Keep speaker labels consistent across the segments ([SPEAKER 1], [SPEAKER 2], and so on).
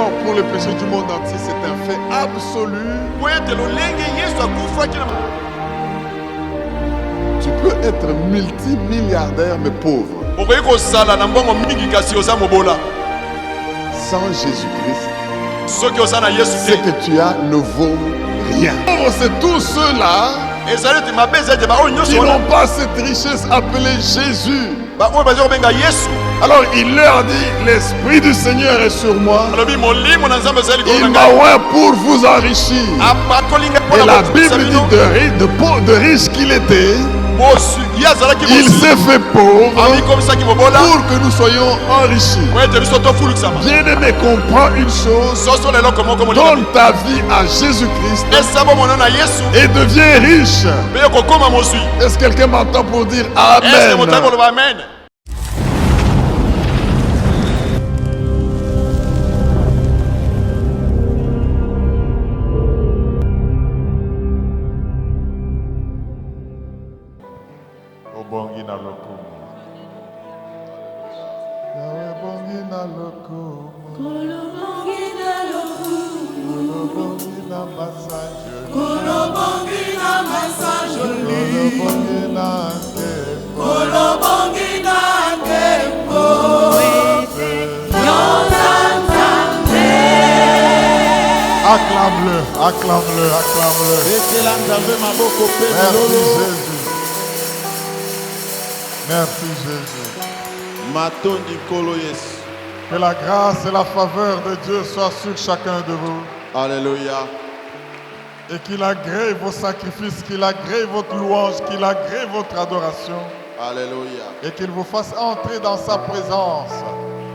[SPEAKER 1] mort pour le péché du monde entier, c'est un fait absolu. Tu peux être multimilliardaire mais pauvre. Sans Jésus-Christ, ce que tu as ne vaut rien. C'est tous ceux-là qui n'ont pas cette richesse appelée Jésus. Alors il leur dit, l'Esprit du Seigneur est sur moi. Il m'a oint pour vous enrichir. Et la Bible dit de riche qu'il était, il s'est fait pauvre pour que nous soyons enrichis. Bien-aimé, comprends une chose. Donne ta vie à Jésus-Christ et deviens riche. Est-ce que quelqu'un m'entend pour dire Amen? Bongi na lokumu. Yahweh bongi na lokumu. Kolo bongi na lokumu. Kolo bongi na massage. Kolo bongi na massage. Kolo bongi na kembo. Kolo bongi na kembo. Acclame-le, acclame-le, acclame-le. Merci Jésus. Merci Jésus. Que la grâce et la faveur de Dieu soient sur chacun de vous.
[SPEAKER 2] Alléluia.
[SPEAKER 1] Et qu'il agrée vos sacrifices, qu'il agrée votre louange, qu'il agrée votre adoration.
[SPEAKER 2] Alléluia.
[SPEAKER 1] Et qu'il vous fasse entrer dans sa présence.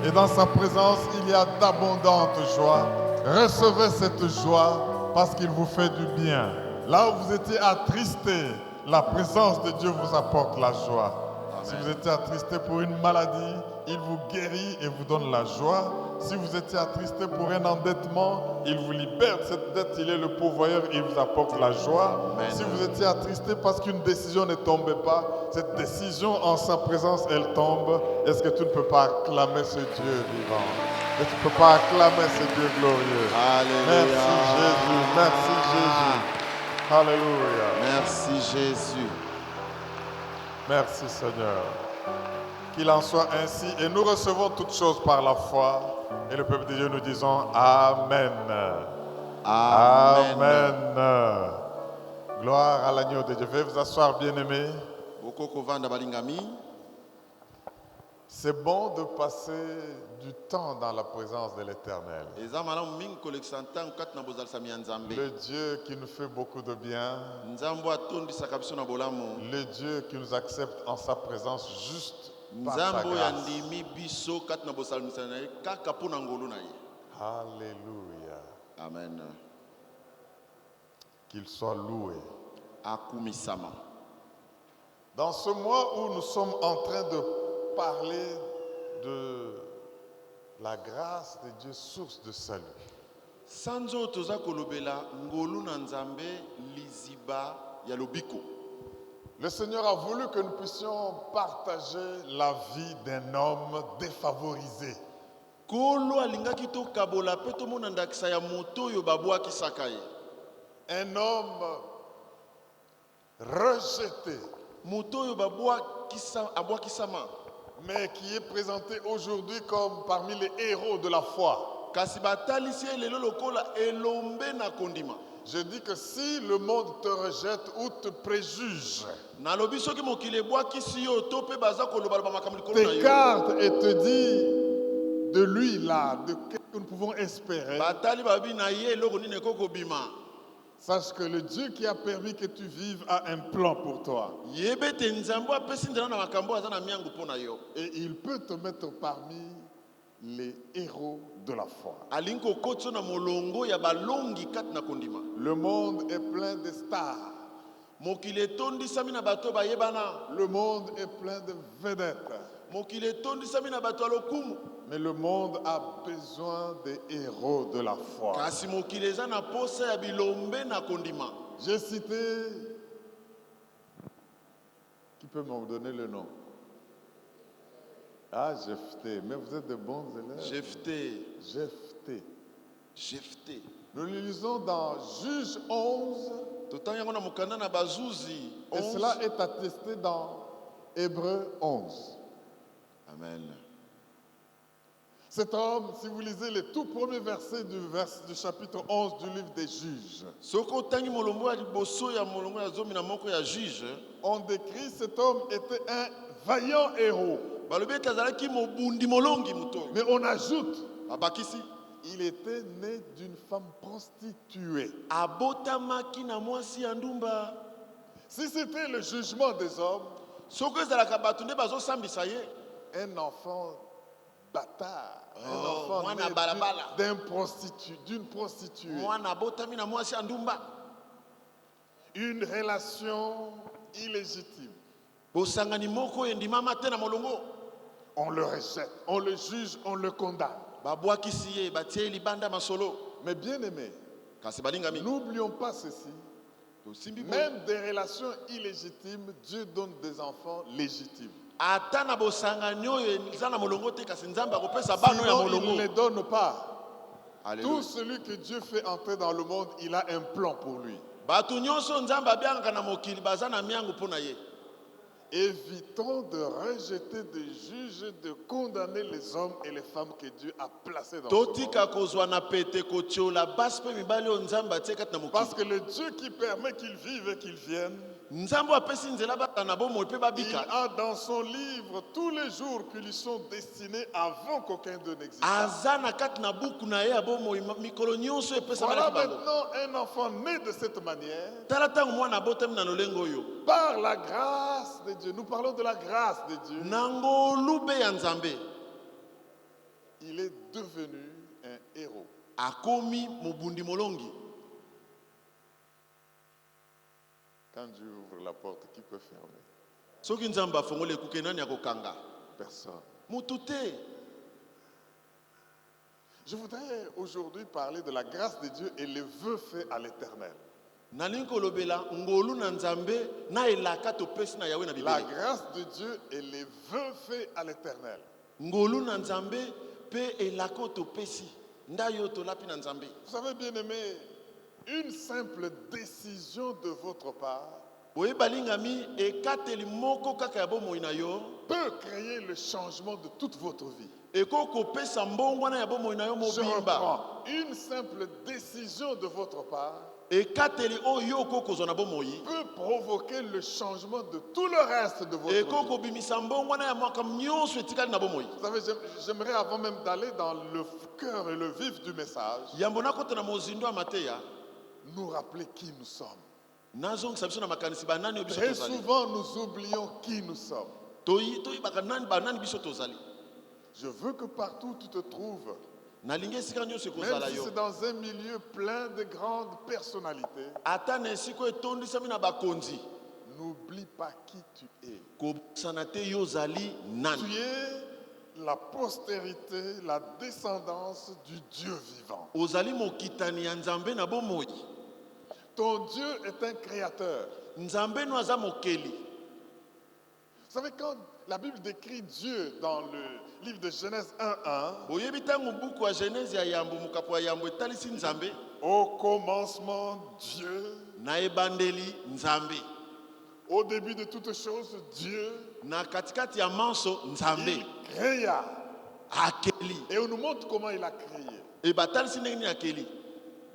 [SPEAKER 1] Et dans sa présence, il y a d'abondantes joies. Recevez cette joie parce qu'il vous fait du bien. Là où vous étiez attristé, la présence de Dieu vous apporte la joie. Si vous étiez attristé pour une maladie, il vous guérit et vous donne la joie. Si vous étiez attristé pour un endettement, il vous libère de cette dette, il est le pourvoyeur et il vous apporte la joie. Amen. Si vous étiez attristé parce qu'une décision ne tombait pas, cette décision en sa présence, elle tombe. Est-ce que tu ne peux pas acclamer ce Dieu vivant? Est-ce que tu ne peux pas acclamer ce Dieu glorieux?
[SPEAKER 2] Alléluia.
[SPEAKER 1] Merci Jésus, merci Jésus. Alléluia.
[SPEAKER 2] Merci Jésus.
[SPEAKER 1] Merci Seigneur. Qu'il en soit ainsi. Et nous recevons toutes choses par la foi. Et le peuple de Dieu, nous disons Amen.
[SPEAKER 2] Amen.
[SPEAKER 1] Amen. Gloire à l'agneau de Dieu. Veuillez vous asseoir, bien-aimés. C'est bon de passer du temps dans la présence de l'Éternel. Le Dieu qui nous fait beaucoup de bien. Le Dieu qui nous accepte en sa présence juste par sa grâce. Alléluia.
[SPEAKER 2] Amen.
[SPEAKER 1] Qu'il soit loué. Dans ce mois où nous sommes en train de parler de la grâce de Dieu, source de salut.
[SPEAKER 2] Sanzo toza kolobela ngolu na nzambe liziba ya lobiko.
[SPEAKER 1] Le Seigneur a voulu que nous puissions partager la vie d'un homme défavorisé.
[SPEAKER 2] Kolo alingaki to kabola pe to mona ndakisa ya moto yo babwa kisakaye.
[SPEAKER 1] Un homme rejeté.
[SPEAKER 2] Moto yo babwa kisa abwa kisama.
[SPEAKER 1] Mais qui est présenté aujourd'hui comme parmi les héros de la foi. Je dis que si le monde te rejette ou te préjuge, t'écarte et te dit de lui là, de ce que nous pouvons espérer, sache que le Dieu qui a permis que tu vives a un plan pour toi. Et il peut te mettre parmi les héros de la foi. Le monde est plein de stars. Le monde est plein de vedettes. Mais le monde a besoin des héros de la foi. J'ai cité... Qui peut me donner le nom? Ah, Jephthé. Mais vous êtes de bons élèves.
[SPEAKER 2] Jephthé.
[SPEAKER 1] Jephthé.
[SPEAKER 2] Jephté.
[SPEAKER 3] Nous le lisons dans Juge 11,
[SPEAKER 2] Totanga yango na mokanda na bazuzi
[SPEAKER 3] et
[SPEAKER 2] 11.
[SPEAKER 3] cela est attesté dans Hébreux 11.
[SPEAKER 2] Amen.
[SPEAKER 3] Cet homme, si vous lisez les tout premiers versets du chapitre 11 du livre des Juges,
[SPEAKER 2] Soko tangi molombo ya liboso ya molongo ya zomi na moko ya juge.
[SPEAKER 3] on décrit cet homme était un vaillant héros.
[SPEAKER 2] Balobi ete azalaki mobundi molongi moto.
[SPEAKER 3] Mais on ajoute,
[SPEAKER 2] Abakisi.
[SPEAKER 3] il était né d'une femme prostituée.
[SPEAKER 2] Abotamaki na mwasi ya ndumba.
[SPEAKER 3] Si c'était le jugement des hommes,
[SPEAKER 2] Soko ezalaka bato nde bazosambisa ye.
[SPEAKER 3] un enfant bâtard, un
[SPEAKER 2] Oh,
[SPEAKER 3] enfant
[SPEAKER 2] mwana
[SPEAKER 3] né
[SPEAKER 2] balabala.
[SPEAKER 3] d'une prostituée,
[SPEAKER 2] Mwana abotami na mwasi ya ndumba.
[SPEAKER 3] une relation illégitime.
[SPEAKER 2] Bosangani moko endimama te na molongo.
[SPEAKER 3] On le rejette, on le juge, on le condamne.
[SPEAKER 2] Babwakisi ye batie libanda masolo.
[SPEAKER 3] Mais bien aimé,
[SPEAKER 2] Kasi balingami.
[SPEAKER 3] n'oublions pas ceci.
[SPEAKER 2] Tosimbi boye.
[SPEAKER 3] Même des relations illégitimes, Dieu donne des enfants légitimes.
[SPEAKER 2] Ata na bosangani oyo eza na molongo te kasi Nzambe akopesa bano ya
[SPEAKER 3] Sinon, il ne
[SPEAKER 2] molongo.
[SPEAKER 3] les donne pas. Tout
[SPEAKER 2] Alléluia.
[SPEAKER 3] celui que Dieu fait entrer dans le monde, il a un plan pour lui.
[SPEAKER 2] Bato nyonso Nzambe abiangaka na mokili baza na miango mpona ye.
[SPEAKER 3] Évitons de rejeter, de juger, de condamner les hommes et les femmes que Dieu a placés dans ce monde.
[SPEAKER 2] Totika kozwa na pete kotiola basi mpe mibali oyo Nzambe atie kati na
[SPEAKER 3] Parce
[SPEAKER 2] mokili.
[SPEAKER 3] que le Dieu qui permet qu'ils vivent et qu'ils viennent,
[SPEAKER 2] Nzambe apesi nzela bata na bomoi mpe
[SPEAKER 3] il
[SPEAKER 2] babika.
[SPEAKER 3] a dans son livre tous les jours qui lui sont destinés avant qu'aucun d'eux n'existe.
[SPEAKER 2] Aza na kati na buku na ye ya bomoi mikolo nyonso epesa
[SPEAKER 3] Voilà
[SPEAKER 2] bango.
[SPEAKER 3] maintenant un enfant né de cette manière,
[SPEAKER 2] Tala ntango mwana abotami na lolengo oyo.
[SPEAKER 3] par la grâce de Dieu. Nous parlons de la grâce de Dieu.
[SPEAKER 2] Na ngolube ya Nzambe
[SPEAKER 3] Il est devenu un héros.
[SPEAKER 2] akomi mobundi molongi.
[SPEAKER 3] Quand Dieu ouvre la porte, qui peut fermer?
[SPEAKER 2] Soki Nzambe afongoli ekuke nani akokanga?
[SPEAKER 3] Personne.
[SPEAKER 2] Mutu te.
[SPEAKER 3] Je voudrais aujourd'hui parler de la grâce de Dieu et les vœux faits à l'Éternel.
[SPEAKER 2] Nalingi kolobela ngolu na Nzambe na elaka topesi na Yawe na
[SPEAKER 3] La
[SPEAKER 2] Bibeli.
[SPEAKER 3] grâce de Dieu et les vœux faits à l'Éternel.
[SPEAKER 2] Ngolu na Nzambe pe elaka oyo topesi ndayo tolapi na Nzambe.
[SPEAKER 3] Vous savez, bien aimé, une simple décision de votre part
[SPEAKER 2] Boye balingami ekateli moko kaka ya bomoi na yo
[SPEAKER 3] peut créer le changement de toute votre vie.
[SPEAKER 2] eko kopesa mbongwana ya bomoi na yo
[SPEAKER 3] Je
[SPEAKER 2] mobimba.
[SPEAKER 3] reprends. Une simple décision de votre part
[SPEAKER 2] Ekateli oyo oko kozwa na bomoi
[SPEAKER 3] peut provoquer le changement de tout le reste de votre
[SPEAKER 2] eko
[SPEAKER 3] vie.
[SPEAKER 2] kobimisa mbongwana ya makambo nyonso etikali na bomoi.
[SPEAKER 3] Vous savez, j'aimerais avant même d'aller dans le cœur et le vif du message,
[SPEAKER 2] Yambo nakota na mozindo ya mateya
[SPEAKER 3] nous rappeler qui nous sommes.
[SPEAKER 2] nazongisa biso na makanisi banani oyo biso
[SPEAKER 3] Très
[SPEAKER 2] tozali.
[SPEAKER 3] souvent, nous oublions qui nous sommes.
[SPEAKER 2] Toyebaka nani banani biso tozali.
[SPEAKER 3] Je veux que partout où tu te trouves,
[SPEAKER 2] Nalingi esika nyonso
[SPEAKER 3] même
[SPEAKER 2] ekozala
[SPEAKER 3] si
[SPEAKER 2] yo.
[SPEAKER 3] c'est dans un milieu plein de grandes personnalités,
[SPEAKER 2] Ata na esika etondisami na bakonzi
[SPEAKER 3] n'oublie pas qui tu es.
[SPEAKER 2] kobosana te yo ozali nani.
[SPEAKER 3] Tu es la postérité, la descendance du Dieu vivant.
[SPEAKER 2] Ozali mokitani ya Nzambe na bomoi.
[SPEAKER 3] Ton Dieu est un créateur.
[SPEAKER 2] Nzambe no aza mokeli.
[SPEAKER 3] Vous savez, quand la Bible décrit Dieu dans le livre de Genèse 1:1,
[SPEAKER 2] Boyebi ntango buku ya Genèse ya yambo mokapo ya yambo etalisi Nzambe
[SPEAKER 3] au commencement, Dieu,
[SPEAKER 2] na ebandeli Nzambe.
[SPEAKER 3] au début de toutes choses, Dieu,
[SPEAKER 2] Na katikati ya manso Nzambe
[SPEAKER 3] il créa.
[SPEAKER 2] akeli.
[SPEAKER 3] Et on nous montre comment il a créé.
[SPEAKER 2] E batalisi ndenge nini akeli.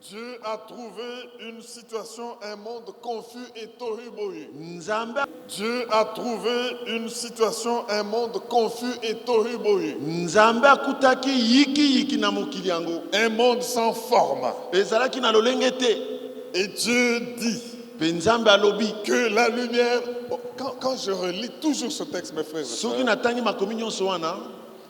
[SPEAKER 3] Dieu a trouvé une situation, un monde confus et tohu-bohu.
[SPEAKER 2] Nzambe
[SPEAKER 3] Dieu a trouvé une situation, un monde confus et tohu-bohu.
[SPEAKER 2] Nzambe akutaki yiki na mokili yango.
[SPEAKER 3] Un monde sans forme.
[SPEAKER 2] Ezalaki na lolenge te.
[SPEAKER 3] Et Dieu dit
[SPEAKER 2] Pe Nzambe alobi.
[SPEAKER 3] que la lumière... Quand je relis toujours ce texte, mes frères et
[SPEAKER 2] Soki
[SPEAKER 3] sœurs,
[SPEAKER 2] natangi makomi nyonso wana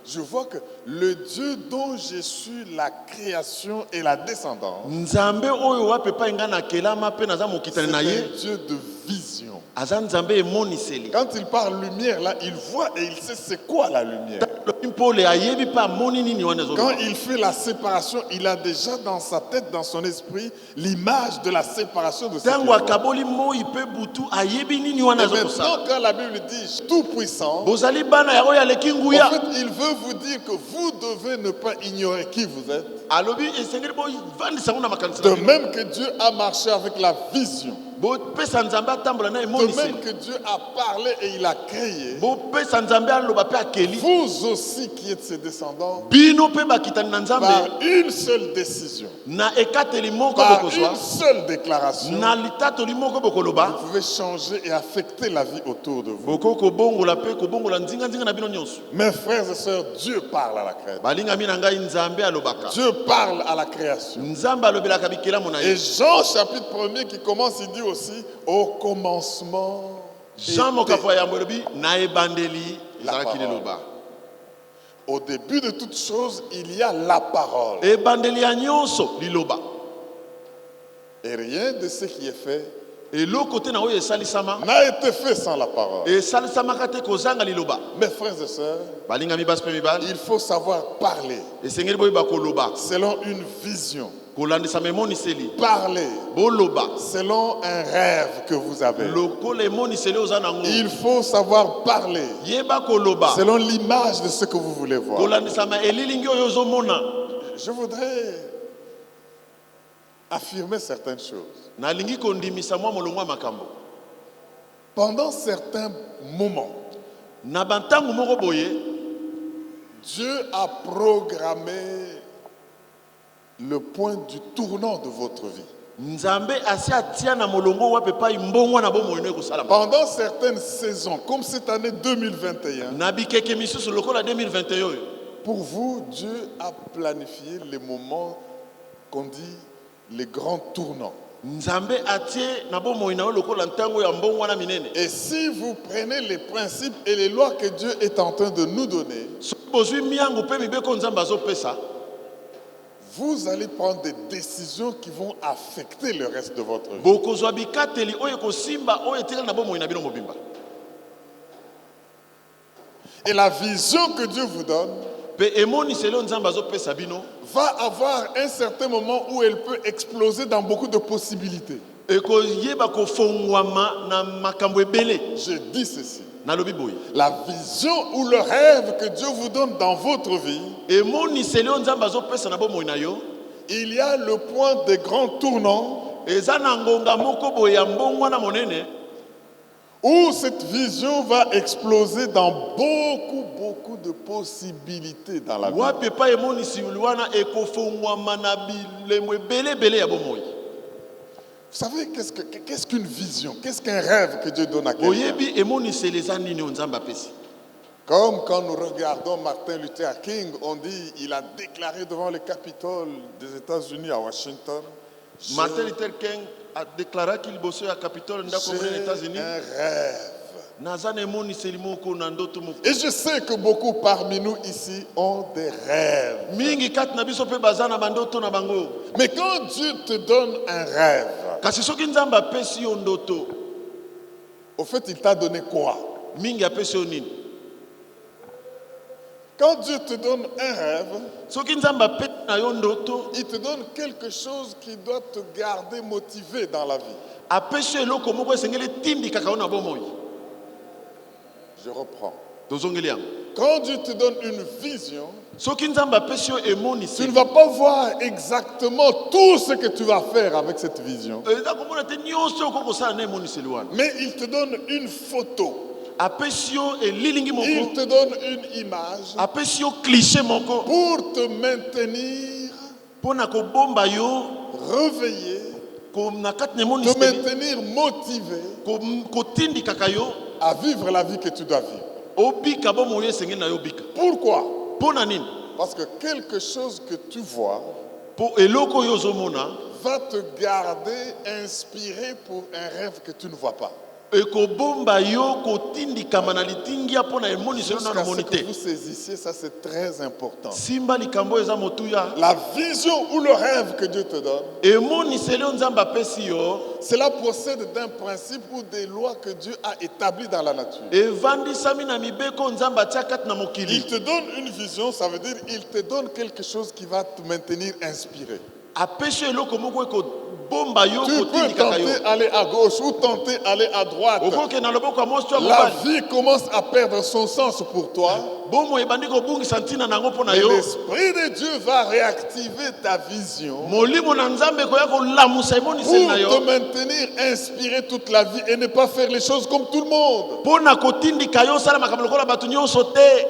[SPEAKER 3] je vois que le Dieu dont j'ai su la création et la descendance,
[SPEAKER 2] Nzambe oyo wapepa inga na kelama pe naza mokitani
[SPEAKER 3] c'est
[SPEAKER 2] na
[SPEAKER 3] un
[SPEAKER 2] ye
[SPEAKER 3] Dieu de vision.
[SPEAKER 2] aza nzambe emoniseli.
[SPEAKER 3] Quand il parle lumière, là, il voit et il sait c'est quoi la lumière.
[SPEAKER 2] Mpole ayebi pa moni nini wana
[SPEAKER 3] Quand
[SPEAKER 2] ezoba.
[SPEAKER 3] il fait la séparation, il a déjà dans sa tête, dans son esprit, l'image de la séparation de ce qu'il
[SPEAKER 2] Tango
[SPEAKER 3] voit.
[SPEAKER 2] akaboli moi pe butu ayebi nini wana
[SPEAKER 3] Et
[SPEAKER 2] ezokosa.
[SPEAKER 3] maintenant, quand la Bible dit tout puissant,
[SPEAKER 2] Bozali bana ya oya leki
[SPEAKER 3] en
[SPEAKER 2] nguya.
[SPEAKER 3] fait, il veut vous dire que vous devez ne pas ignorer qui vous êtes.
[SPEAKER 2] Alobi esengeli bo vandisa ngona makanisa.
[SPEAKER 3] De même que Dieu a marché avec la vision.
[SPEAKER 2] Bo pesa nzambe atambola na
[SPEAKER 3] De
[SPEAKER 2] emoniseli.
[SPEAKER 3] même que Dieu a parlé et il a créé.
[SPEAKER 2] Bo pesa nzambe aloba pe akeli.
[SPEAKER 3] Vous aussi qui êtes ses descendants,
[SPEAKER 2] Bino pe bakitani na nzambe.
[SPEAKER 3] par une seule décision,
[SPEAKER 2] Na ekateli moko
[SPEAKER 3] par
[SPEAKER 2] bokozwa.
[SPEAKER 3] une seule déclaration,
[SPEAKER 2] Na litatoli moko bokoloba.
[SPEAKER 3] vous pouvez changer et affecter la vie autour de vous.
[SPEAKER 2] Boko kobongola pe kobongola nzinga nzinga na bino nyonso.
[SPEAKER 3] Mes frères et sœurs, Dieu parle à la création.
[SPEAKER 2] Balinga mina ngai nzambe alobaka.
[SPEAKER 3] Dieu parle à la création.
[SPEAKER 2] Nzambe alobelaka bikelamu na
[SPEAKER 3] Et
[SPEAKER 2] ye.
[SPEAKER 3] Jean chapitre 1er qui commence, il dit aussi, au commencement.
[SPEAKER 2] Jean
[SPEAKER 3] était
[SPEAKER 2] mokapo ya mbolobi na ebandeli
[SPEAKER 3] la
[SPEAKER 2] ezalaki
[SPEAKER 3] parole.
[SPEAKER 2] liloba.
[SPEAKER 3] Au début de toute chose, il y a la parole.
[SPEAKER 2] Ebandeli ya nyonso liloba.
[SPEAKER 3] Et rien de ce qui est fait
[SPEAKER 2] Eloko te na oyo esalisama.
[SPEAKER 3] n'a été fait sans la parole.
[SPEAKER 2] Esalisamaka te kozanga liloba.
[SPEAKER 3] Mes frères et sœurs,
[SPEAKER 2] Balinga mibasi pe mibali.
[SPEAKER 3] il faut savoir parler
[SPEAKER 2] Esengeli boyeba koloba.
[SPEAKER 3] selon une vision.
[SPEAKER 2] Kolandisa memoniseli.
[SPEAKER 3] Parler
[SPEAKER 2] Boloba.
[SPEAKER 3] selon un rêve que vous avez.
[SPEAKER 2] Lokola emoniseli oza nango.
[SPEAKER 3] Il faut savoir parler
[SPEAKER 2] Yeba koloba.
[SPEAKER 3] selon l'image de ce que vous voulez voir.
[SPEAKER 2] Kolandisa ma elilingi oyo ozomona.
[SPEAKER 3] Je voudrais affirmer certaines choses.
[SPEAKER 2] Nalingi kondimisa mwa molongo ya makambo.
[SPEAKER 3] Pendant certains moments,
[SPEAKER 2] Na bantangu moko boye.
[SPEAKER 3] Dieu a programmé le point du tournant de votre vie.
[SPEAKER 2] Nzambe asi atia na molongo wa pepa imbongwa na bomo ino ekosalama.
[SPEAKER 3] Pendant certaines saisons, comme cette année 2021,
[SPEAKER 2] Na bikeke misusu lokola 2021 oyo.
[SPEAKER 3] pour vous, Dieu a planifié les moments qu'on dit les grands tournants.
[SPEAKER 2] Nzambe atie na bomo ina lokola ntango ya mbongwa na minene.
[SPEAKER 3] Et si vous prenez les principes et les lois que Dieu est en train de nous donner,
[SPEAKER 2] Bozwi miango pe mibeko nzambe azopesa.
[SPEAKER 3] vous allez prendre des décisions qui vont affecter le reste de votre vie.
[SPEAKER 2] Bokozwa bikateli oyo kosimba oyo etikala na bomo ina bino mobimba.
[SPEAKER 3] Et la vision que Dieu vous donne
[SPEAKER 2] Pe emoniseli oyo nzambe azopesa bino.
[SPEAKER 3] va avoir un certain moment où elle peut exploser dans beaucoup de possibilités.
[SPEAKER 2] Ekoyeba kofongwama na makambo ebele.
[SPEAKER 3] Je dis ceci.
[SPEAKER 2] Nalobi boye.
[SPEAKER 3] La vision ou le rêve que Dieu vous donne dans votre vie,
[SPEAKER 2] Emoniseli oyo nzambe azopesa na bomo ina yo.
[SPEAKER 3] il y a le point des grands tournants
[SPEAKER 2] Eza na ngonga moko boye ya mbongwa na monene.
[SPEAKER 3] où cette vision va exploser dans beaucoup de possibilités dans la vie.
[SPEAKER 2] Wapi pa emoniseli wana ekofongwama na bilemo ebele ya bomoi.
[SPEAKER 3] Vous savez qu'est-ce qu'une vision? Qu'est-ce qu'un rêve que Dieu donne à quelqu'un?
[SPEAKER 2] Oyebi emoniseli eza nini oyo nzambe apesi.
[SPEAKER 3] Comme quand nous regardons Martin Luther King, on dit il a déclaré devant le Capitole des États-Unis à Washington,
[SPEAKER 2] Martin Luther King a déclaré qu'il bossait à Capitole ndako mene
[SPEAKER 3] j'ai
[SPEAKER 2] États-Unis.
[SPEAKER 3] un rêve.
[SPEAKER 2] Naza na emoniseli moko na ndoto moko.
[SPEAKER 3] Et je sais que beaucoup parmi nous ici ont des rêves.
[SPEAKER 2] Mingi kati na biso pe baza na bandoto na bango.
[SPEAKER 3] Mais quand Dieu te donne un rêve,
[SPEAKER 2] Kasi soki nzambe apesi yo ndoto,
[SPEAKER 3] au fait, il t'a donné quoi?
[SPEAKER 2] mingi apesi yo nini?
[SPEAKER 3] Quand Dieu te donne un rêve,
[SPEAKER 2] Soki nzambe apesi na yo ndoto,
[SPEAKER 3] il te donne quelque chose qui doit te garder motivé dans la vie.
[SPEAKER 2] apesi yo eloko moko esengeli etindikaka yo na bomoi.
[SPEAKER 3] Je reprends.
[SPEAKER 2] Tozongeli yango.
[SPEAKER 3] Quand Dieu te donne une vision,
[SPEAKER 2] Soki nzambe apesi yo
[SPEAKER 3] tu ne
[SPEAKER 2] emoniseli,
[SPEAKER 3] vas pas voir exactement tout ce que tu vas faire avec cette vision.
[SPEAKER 2] eza komona te nyonso okoki kosala na emoniseli wana.
[SPEAKER 3] Mais il te donne une photo.
[SPEAKER 2] Apesi yo elilingi
[SPEAKER 3] Il
[SPEAKER 2] moko,
[SPEAKER 3] te donne une image
[SPEAKER 2] apesi yo cliché moko
[SPEAKER 3] pour te maintenir
[SPEAKER 2] mpo na kobomba yo
[SPEAKER 3] réveillé,
[SPEAKER 2] na kati na
[SPEAKER 3] te
[SPEAKER 2] emoniseli,
[SPEAKER 3] maintenir motivé
[SPEAKER 2] kotindikaka yo
[SPEAKER 3] à vivre la vie que tu dois vivre.
[SPEAKER 2] obika bomoi esengeli na yo obika.
[SPEAKER 3] Pourquoi?
[SPEAKER 2] Mpo na nini?
[SPEAKER 3] Parce que quelque chose que tu vois
[SPEAKER 2] Mpo eloko oyo ozomona
[SPEAKER 3] va te garder inspiré pour un rêve que tu ne vois pas.
[SPEAKER 2] Eko bomba yo kotindikama na litingia pona emoniselo na
[SPEAKER 3] Jusqu'à ce
[SPEAKER 2] monité.
[SPEAKER 3] que vous saisissiez, ça c'est très important.
[SPEAKER 2] Simba likambo eza motuya.
[SPEAKER 3] La vision ou le rêve que Dieu te donne,
[SPEAKER 2] Emoniselo nzamba pesi yo.
[SPEAKER 3] cela procède d'un principe ou des lois que Dieu a établies dans la nature.
[SPEAKER 2] Evandisami na mibeko nzamba tiakat na
[SPEAKER 3] Il
[SPEAKER 2] mokili.
[SPEAKER 3] te donne une vision, ça veut dire il te donne quelque chose qui va te maintenir inspiré.
[SPEAKER 2] Apeshe eloko moko eko bomba yo
[SPEAKER 3] Tu peux
[SPEAKER 2] kotindikaka yo.
[SPEAKER 3] tenter aller à gauche ou tenter aller à droite.
[SPEAKER 2] Okoke na loboko ya mwasi to ya
[SPEAKER 3] La
[SPEAKER 2] mobali.
[SPEAKER 3] vie commence à perdre son sens pour toi.
[SPEAKER 2] Bomo ebandi kobungisa ntina nango mpo na
[SPEAKER 3] Et
[SPEAKER 2] yo.
[SPEAKER 3] l'Esprit de Dieu va réactiver ta vision
[SPEAKER 2] Molimo na nzambe ekoya kolamusa emoniseli na
[SPEAKER 3] pour
[SPEAKER 2] yo.
[SPEAKER 3] te maintenir inspiré toute la vie et ne pas faire les choses comme tout le monde.
[SPEAKER 2] Mpo na kotindika yo osala makambo lokola bato nyonso te.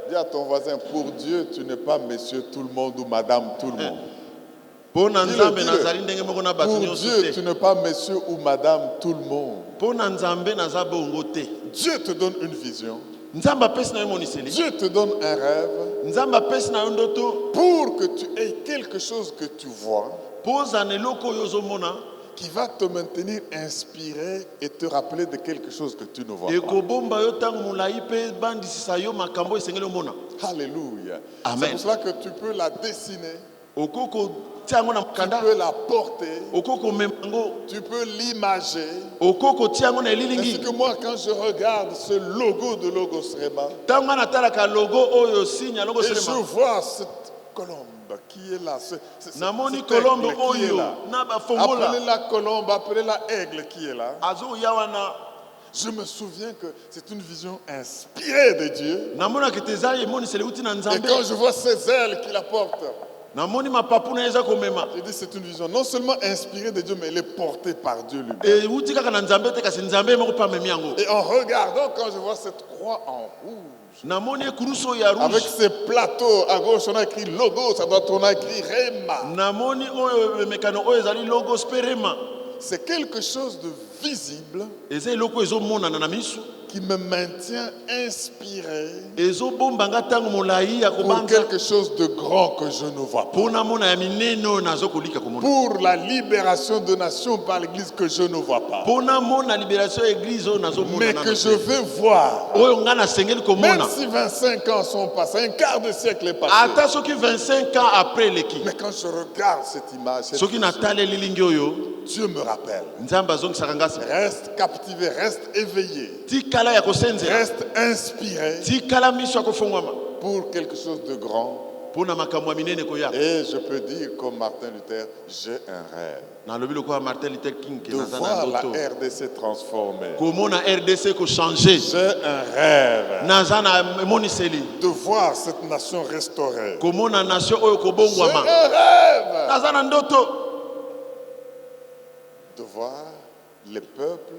[SPEAKER 3] Dis à ton voisin, pour Dieu, tu n'es pas monsieur tout le monde ou madame tout le monde.
[SPEAKER 2] Mpo na
[SPEAKER 3] Dis-le,
[SPEAKER 2] nzambe
[SPEAKER 3] dis-le.
[SPEAKER 2] nazali ndenge moko na bato
[SPEAKER 3] Pour
[SPEAKER 2] nyonso
[SPEAKER 3] Dieu,
[SPEAKER 2] te.
[SPEAKER 3] tu n'es pas monsieur ou madame tout le monde.
[SPEAKER 2] Mpo na nzambe naza bongo te.
[SPEAKER 3] Dieu te donne une vision.
[SPEAKER 2] Nzambe apesi na yo emoniseli.
[SPEAKER 3] Dieu te donne un rêve
[SPEAKER 2] Nzambe apesi na yo ndoto.
[SPEAKER 3] pour que tu aies quelque chose que tu vois
[SPEAKER 2] Mpo ozala eloko oyo ozomona.
[SPEAKER 3] qui va te maintenir inspiré et te rappeler de quelque chose que tu ne vois pas.
[SPEAKER 2] Ekobomba yo ntango molai mpe bandisisa yo makambo esengeli omona.
[SPEAKER 3] Alléluia.
[SPEAKER 2] Amen.
[SPEAKER 3] C'est pour cela que tu peux la dessiner,
[SPEAKER 2] Okoko tia yango na
[SPEAKER 3] tu
[SPEAKER 2] mokanda.
[SPEAKER 3] peux la porter,
[SPEAKER 2] Okoko mema yango.
[SPEAKER 3] tu peux l'imager.
[SPEAKER 2] Okoko tia yango na
[SPEAKER 3] Ainsi
[SPEAKER 2] elilingi.
[SPEAKER 3] que moi, quand je regarde ce logo de Logos Rema,
[SPEAKER 2] Ntango nga natalaka logo oyo signe ya logo
[SPEAKER 3] et je
[SPEAKER 2] selema.
[SPEAKER 3] vois cette colombe qui est là,
[SPEAKER 2] Namoni
[SPEAKER 3] cet
[SPEAKER 2] kolombe
[SPEAKER 3] aigle qui est
[SPEAKER 2] oyo
[SPEAKER 3] là.
[SPEAKER 2] na bafongola.
[SPEAKER 3] Appelez-la colombe, appelez-la aigle qui est là.
[SPEAKER 2] Azoya wana.
[SPEAKER 3] Je me souviens que c'est une vision inspirée de Dieu.
[SPEAKER 2] Namonaka ete eza emoniseli euti na
[SPEAKER 3] Et
[SPEAKER 2] nzambe.
[SPEAKER 3] quand je vois ses ailes qui la portent,
[SPEAKER 2] Namoni mapapu na ye eza komema.
[SPEAKER 3] je dis c'est une vision non seulement inspirée de Dieu, mais elle est portée par Dieu lui-même.
[SPEAKER 2] Euti kaka na nzambe te kasi nzambe moko mpe amemi yango.
[SPEAKER 3] Et en regardant, quand je vois cette croix en rouge,
[SPEAKER 2] Namoni ekurusu oyo ya
[SPEAKER 3] avec
[SPEAKER 2] rouge.
[SPEAKER 3] ces plateaux, à gauche on a écrit logo, à droite on a écrit Rema.
[SPEAKER 2] Namoni oyo emekano oyo ezali logo sperema.
[SPEAKER 3] C'est quelque chose de visible
[SPEAKER 2] Eza eloko ezomonana na miso.
[SPEAKER 3] qui me maintient inspiré
[SPEAKER 2] Ezobomba nga ntango molai ya
[SPEAKER 3] pour
[SPEAKER 2] kobanza.
[SPEAKER 3] quelque chose de grand que je ne vois pas.
[SPEAKER 2] Mpo namona ya minene oyo nazokolika komona.
[SPEAKER 3] Pour la libération de nations par l'Église que je ne vois pas.
[SPEAKER 2] Mpo namona libération ya église oyo nazomona
[SPEAKER 3] Mais
[SPEAKER 2] nano
[SPEAKER 3] que je
[SPEAKER 2] te.
[SPEAKER 3] veux voir.
[SPEAKER 2] Oyo nga nasengeli
[SPEAKER 3] Même
[SPEAKER 2] komona.
[SPEAKER 3] si 25 ans sont passés, un quart de siècle est passé.
[SPEAKER 2] Ata soki 25 ans après eleki.
[SPEAKER 3] Mais quand je regarde cette image, cette
[SPEAKER 2] Soki
[SPEAKER 3] vision,
[SPEAKER 2] natali elilingi oyo.
[SPEAKER 3] Dieu me rappelle.
[SPEAKER 2] Nzambe azongisaka nga sika.
[SPEAKER 3] Reste captivé, reste éveillé,
[SPEAKER 2] Tikala ya kosenzela.
[SPEAKER 3] reste inspiré
[SPEAKER 2] Tikala miso ya kofongwama.
[SPEAKER 3] pour quelque chose de grand.
[SPEAKER 2] Mpo na makambo ya minene koya.
[SPEAKER 3] Et je peux dire comme Martin Luther, j'ai un rêve
[SPEAKER 2] Nalobi lokola Martin Luther King ke
[SPEAKER 3] de
[SPEAKER 2] naza na
[SPEAKER 3] voir la
[SPEAKER 2] ndoto.
[SPEAKER 3] RDC transformée.
[SPEAKER 2] Komona RDC kochange.
[SPEAKER 3] J'ai un rêve
[SPEAKER 2] Naza na emoniseli.
[SPEAKER 3] de voir cette nation restaurée.
[SPEAKER 2] Komona nation oyo
[SPEAKER 3] J'ai
[SPEAKER 2] kobongwama.
[SPEAKER 3] un rêve
[SPEAKER 2] Naza na ndoto.
[SPEAKER 3] de voir les peuples,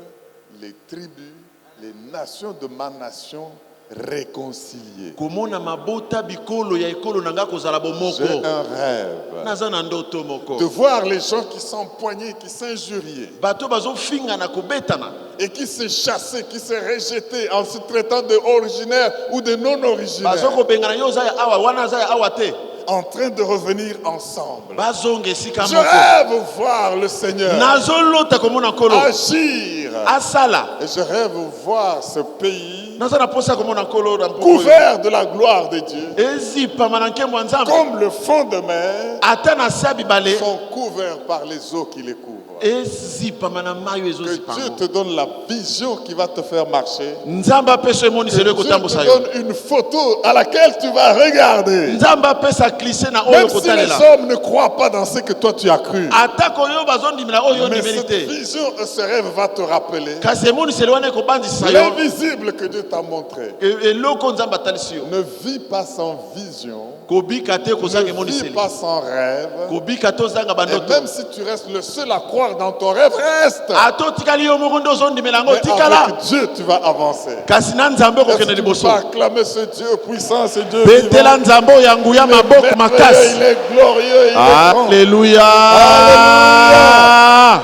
[SPEAKER 3] les tribus, les nations de ma nation réconciliées.
[SPEAKER 2] Komona mabota bikolo ya ekolo na nga kozala
[SPEAKER 3] J'ai
[SPEAKER 2] bomoko.
[SPEAKER 3] un rêve
[SPEAKER 2] Naza na ndoto moko.
[SPEAKER 3] de voir les gens qui s'empoignaient, qui s'injuriaient
[SPEAKER 2] Bato bazofinga na kobetana.
[SPEAKER 3] et qui se chassaient, qui se rejetaient en se traitant de originaires ou de non-originaires,
[SPEAKER 2] Bazokobengana yo oza ya awa wana aza ya awa te.
[SPEAKER 3] en train de revenir ensemble.
[SPEAKER 2] Bazonga esika
[SPEAKER 3] Je
[SPEAKER 2] moko.
[SPEAKER 3] rêve voir le Seigneur
[SPEAKER 2] Nazolota komona nkolo.
[SPEAKER 3] agir.
[SPEAKER 2] Asala.
[SPEAKER 3] Et je rêve voir ce pays
[SPEAKER 2] Naza na posa komona nkolo na mpoko.
[SPEAKER 3] couvert de la gloire de Dieu,
[SPEAKER 2] Ezipama na nkembo ya Nzambe.
[SPEAKER 3] comme le fond de mer
[SPEAKER 2] Ata na se ya bibale.
[SPEAKER 3] sont couverts par les eaux qui les couvrent.
[SPEAKER 2] Ezipama na mai oyo
[SPEAKER 3] Que
[SPEAKER 2] ezozipa
[SPEAKER 3] Dieu
[SPEAKER 2] yango.
[SPEAKER 3] te donne la vision qui va te faire marcher.
[SPEAKER 2] Nzambe apesa
[SPEAKER 3] Que
[SPEAKER 2] emoniseli
[SPEAKER 3] Dieu
[SPEAKER 2] ekotambusa
[SPEAKER 3] te
[SPEAKER 2] yo.
[SPEAKER 3] donne une photo à laquelle tu vas regarder.
[SPEAKER 2] Nzambe apesa klise na oyo
[SPEAKER 3] Même si les
[SPEAKER 2] kotalela.
[SPEAKER 3] hommes ne croient pas dans ce que toi tu as cru.
[SPEAKER 2] Atako oyo bazondimela oyo
[SPEAKER 3] Mais
[SPEAKER 2] ndimeli
[SPEAKER 3] cette
[SPEAKER 2] te.
[SPEAKER 3] vision, ce rêve va te rappeler
[SPEAKER 2] Kasi emoniseli wana ekobandisisa yo.
[SPEAKER 3] l'invisible que Dieu t'a montré.
[SPEAKER 2] Eloko Nzambe atalisi yo.
[SPEAKER 3] Ne vis pas sans vision.
[SPEAKER 2] Kobika te
[SPEAKER 3] Ne
[SPEAKER 2] kozanga
[SPEAKER 3] vis
[SPEAKER 2] emoniseli.
[SPEAKER 3] pas sans rêve.
[SPEAKER 2] Kobika te ozanga
[SPEAKER 3] Et
[SPEAKER 2] bandoto.
[SPEAKER 3] même si tu restes le seul à croire dans ton rêve, reste.
[SPEAKER 2] Ato tikali yo moko nde ozondimela yango
[SPEAKER 3] Mais
[SPEAKER 2] tikala.
[SPEAKER 3] avec Dieu, tu vas avancer.
[SPEAKER 2] Kasi na Nzambe
[SPEAKER 3] Est-ce
[SPEAKER 2] okokende
[SPEAKER 3] que tu peux
[SPEAKER 2] liboso.
[SPEAKER 3] pas acclamer ce Dieu puissant, ce Dieu
[SPEAKER 2] Betela
[SPEAKER 3] vivant?
[SPEAKER 2] Nzambe oyo ya nguya maboko
[SPEAKER 3] Merveilleux,
[SPEAKER 2] makasi.
[SPEAKER 3] il est glorieux, il est grand.
[SPEAKER 2] Alléluia.
[SPEAKER 3] Alléluia.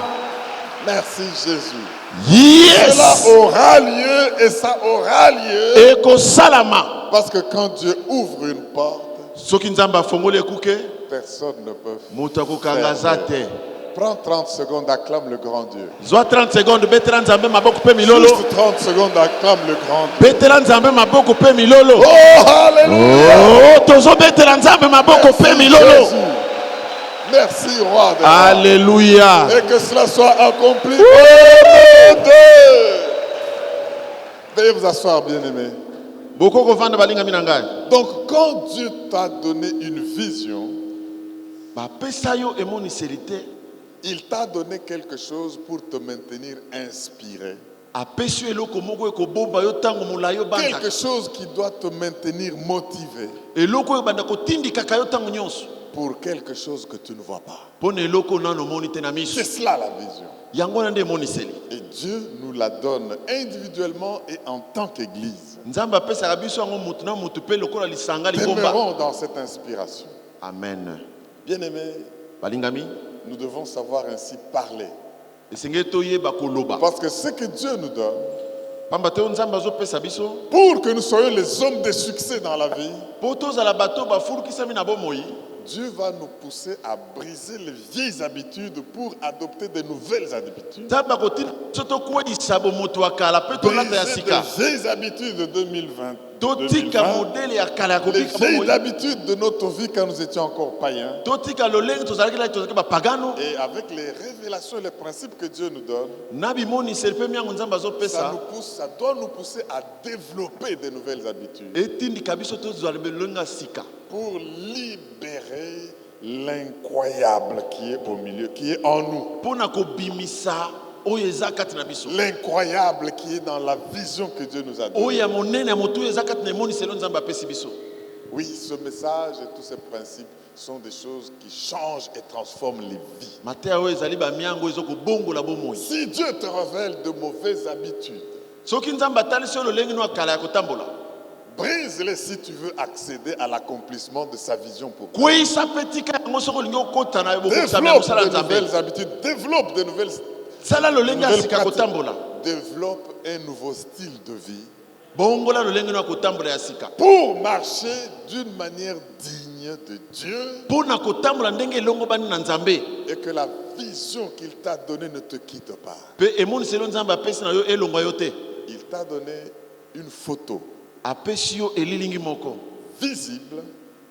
[SPEAKER 3] Merci Jésus. Cela
[SPEAKER 2] Yes.
[SPEAKER 3] aura lieu et ça aura lieu.
[SPEAKER 2] Ekosalama.
[SPEAKER 3] Parce que quand Dieu ouvre une porte,
[SPEAKER 2] Soki Nzambe afongoli ekuke,
[SPEAKER 3] personne ne peut
[SPEAKER 2] moto akokanga za te.
[SPEAKER 3] Prends 30 secondes, acclame le grand Dieu.
[SPEAKER 2] Zwa 30 secondes, betela nzambe maboko pe milolo.
[SPEAKER 3] Juste 30 secondes, acclame le grand Dieu.
[SPEAKER 2] Betela nzambe maboko pe milolo.
[SPEAKER 3] Oh, alléluia!
[SPEAKER 2] Oh, tozo betela nzambe maboko pe milolo.
[SPEAKER 3] Jésus. Merci, roi de
[SPEAKER 2] Alléluia.
[SPEAKER 3] Et que cela soit accompli. Au nom de... Veuillez vous asseoir, bien-aimés.
[SPEAKER 2] Boko kovanda balinga minangai.
[SPEAKER 3] Donc, quand Dieu t'a donné une vision,
[SPEAKER 2] Ba pesa yo emonisérité.
[SPEAKER 3] il t'a donné quelque chose pour te maintenir inspiré.
[SPEAKER 2] Apesi yo eloko moko ekobomba yo tango molayi yo banda.
[SPEAKER 3] Quelque chose qui doit te maintenir motivé
[SPEAKER 2] Eloko oyo banda kotindikaka yo tango nyonso.
[SPEAKER 3] pour quelque chose que tu ne vois pas.
[SPEAKER 2] Pona eloko nano omoni te na miso.
[SPEAKER 3] C'est cela la vision.
[SPEAKER 2] Yango na nde emoniseli.
[SPEAKER 3] Et Dieu nous la donne individuellement et en tant qu'Église.
[SPEAKER 2] Nzambe apesaka biso yango mutu na mutu pe lokola lisanga libomba.
[SPEAKER 3] Demeurons dans cette inspiration.
[SPEAKER 2] Amen.
[SPEAKER 3] Bien-aimés,
[SPEAKER 2] Balingami,
[SPEAKER 3] nous devons savoir ainsi parler.
[SPEAKER 2] esenge toyeba koloba.
[SPEAKER 3] Parce que ce que Dieu nous donne,
[SPEAKER 2] Pamba te nzambe azopesa biso
[SPEAKER 3] pour que nous soyons les hommes de succès dans la vie,
[SPEAKER 2] po tozala bato bafulukisami na bomoi.
[SPEAKER 3] Dieu va nous pousser à briser les vieilles habitudes pour adopter de nouvelles habitudes.
[SPEAKER 2] Nzambe akotinda biso tokweyisa bomoto ya kala pe tolanda ya
[SPEAKER 3] Briser
[SPEAKER 2] sika.
[SPEAKER 3] les vieilles habitudes de 2020.
[SPEAKER 2] Totika
[SPEAKER 3] 2020,
[SPEAKER 2] modele ya kala ya
[SPEAKER 3] les
[SPEAKER 2] kobika
[SPEAKER 3] vieilles
[SPEAKER 2] bomoi.
[SPEAKER 3] habitudes de notre vie quand nous étions encore païens.
[SPEAKER 2] Totika lolenge tozalaki la tozalaki bapagano.
[SPEAKER 3] Et avec les révélations et les principes que Dieu nous donne,
[SPEAKER 2] Na bimoniseli pe miango nzambe azopesa.
[SPEAKER 3] ça doit nous pousser à développer de nouvelles habitudes
[SPEAKER 2] Etindika biso tozala lolenge ya sika.
[SPEAKER 3] pour libérer l'incroyable qui est au milieu, qui est en nous.
[SPEAKER 2] Pona kobimisa oyo eza kati na biso.
[SPEAKER 3] L'incroyable qui est dans la vision que Dieu nous a donnée.
[SPEAKER 2] Oyo ya monene ya moto oyo eza kati na emoniseli nzambe apesi biso.
[SPEAKER 3] Oui, ce message et tous ces principes sont des choses qui changent et transforment les vies.
[SPEAKER 2] Mateya oyo ezali bamiango ezokobongola bomoi.
[SPEAKER 3] Si Dieu te révèle de mauvaises habitudes,
[SPEAKER 2] Soki nzambe atalisi yo lolenge no ya kala ya kotambola.
[SPEAKER 3] brise-les si tu veux accéder à l'accomplissement de sa vision pour toi.
[SPEAKER 2] Kweyisa pe tika yango soki olingi okota na bokosami ya
[SPEAKER 3] Développe
[SPEAKER 2] mosala
[SPEAKER 3] de
[SPEAKER 2] nzambe.
[SPEAKER 3] nouvelles habitudes, développe de nouvelles,
[SPEAKER 2] Sala lolenge ya
[SPEAKER 3] nouvelles
[SPEAKER 2] sika
[SPEAKER 3] pratiques.
[SPEAKER 2] kotambola.
[SPEAKER 3] Développe un nouveau style de vie
[SPEAKER 2] Bongola lolenge no ya kotambola ya sika.
[SPEAKER 3] pour marcher d'une manière digne de Dieu
[SPEAKER 2] Pona kotambola ndenge elongo bani na nzambe.
[SPEAKER 3] et que la vision qu'il t'a donnée ne te quitte pas.
[SPEAKER 2] Pe emoniseli nzambe apesi na yo elongo yo te.
[SPEAKER 3] Il t'a donné une photo
[SPEAKER 2] Apesi yo elilingi moko.
[SPEAKER 3] visible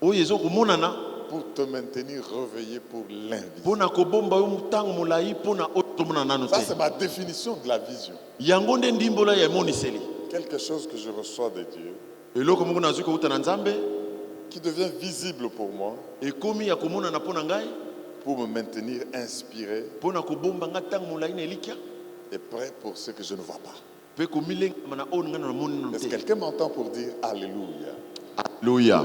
[SPEAKER 2] Oyo ezokomonana
[SPEAKER 3] pour te maintenir réveillé pour l'invisible.
[SPEAKER 2] pona kobomba yo ntango molayi pona oyo tomona nano
[SPEAKER 3] Ça,
[SPEAKER 2] te.
[SPEAKER 3] c'est ma définition de la vision.
[SPEAKER 2] Yango nde ndimbola ya emoniseli.
[SPEAKER 3] Quelque chose que je reçois de Dieu,
[SPEAKER 2] Eloko moko nazwi kouta na nzambe
[SPEAKER 3] qui devient visible pour moi,
[SPEAKER 2] ekomi ya komonana pona ngai
[SPEAKER 3] pour me maintenir inspiré
[SPEAKER 2] pona kobomba nga ntango molayi na elikya
[SPEAKER 3] et prêt pour ce que je ne vois pas.
[SPEAKER 2] pe komilengama na oyo ngai na moni nano
[SPEAKER 3] Est-ce que
[SPEAKER 2] te.
[SPEAKER 3] quelqu'un m'entend pour dire Alléluia?
[SPEAKER 2] Alléluia.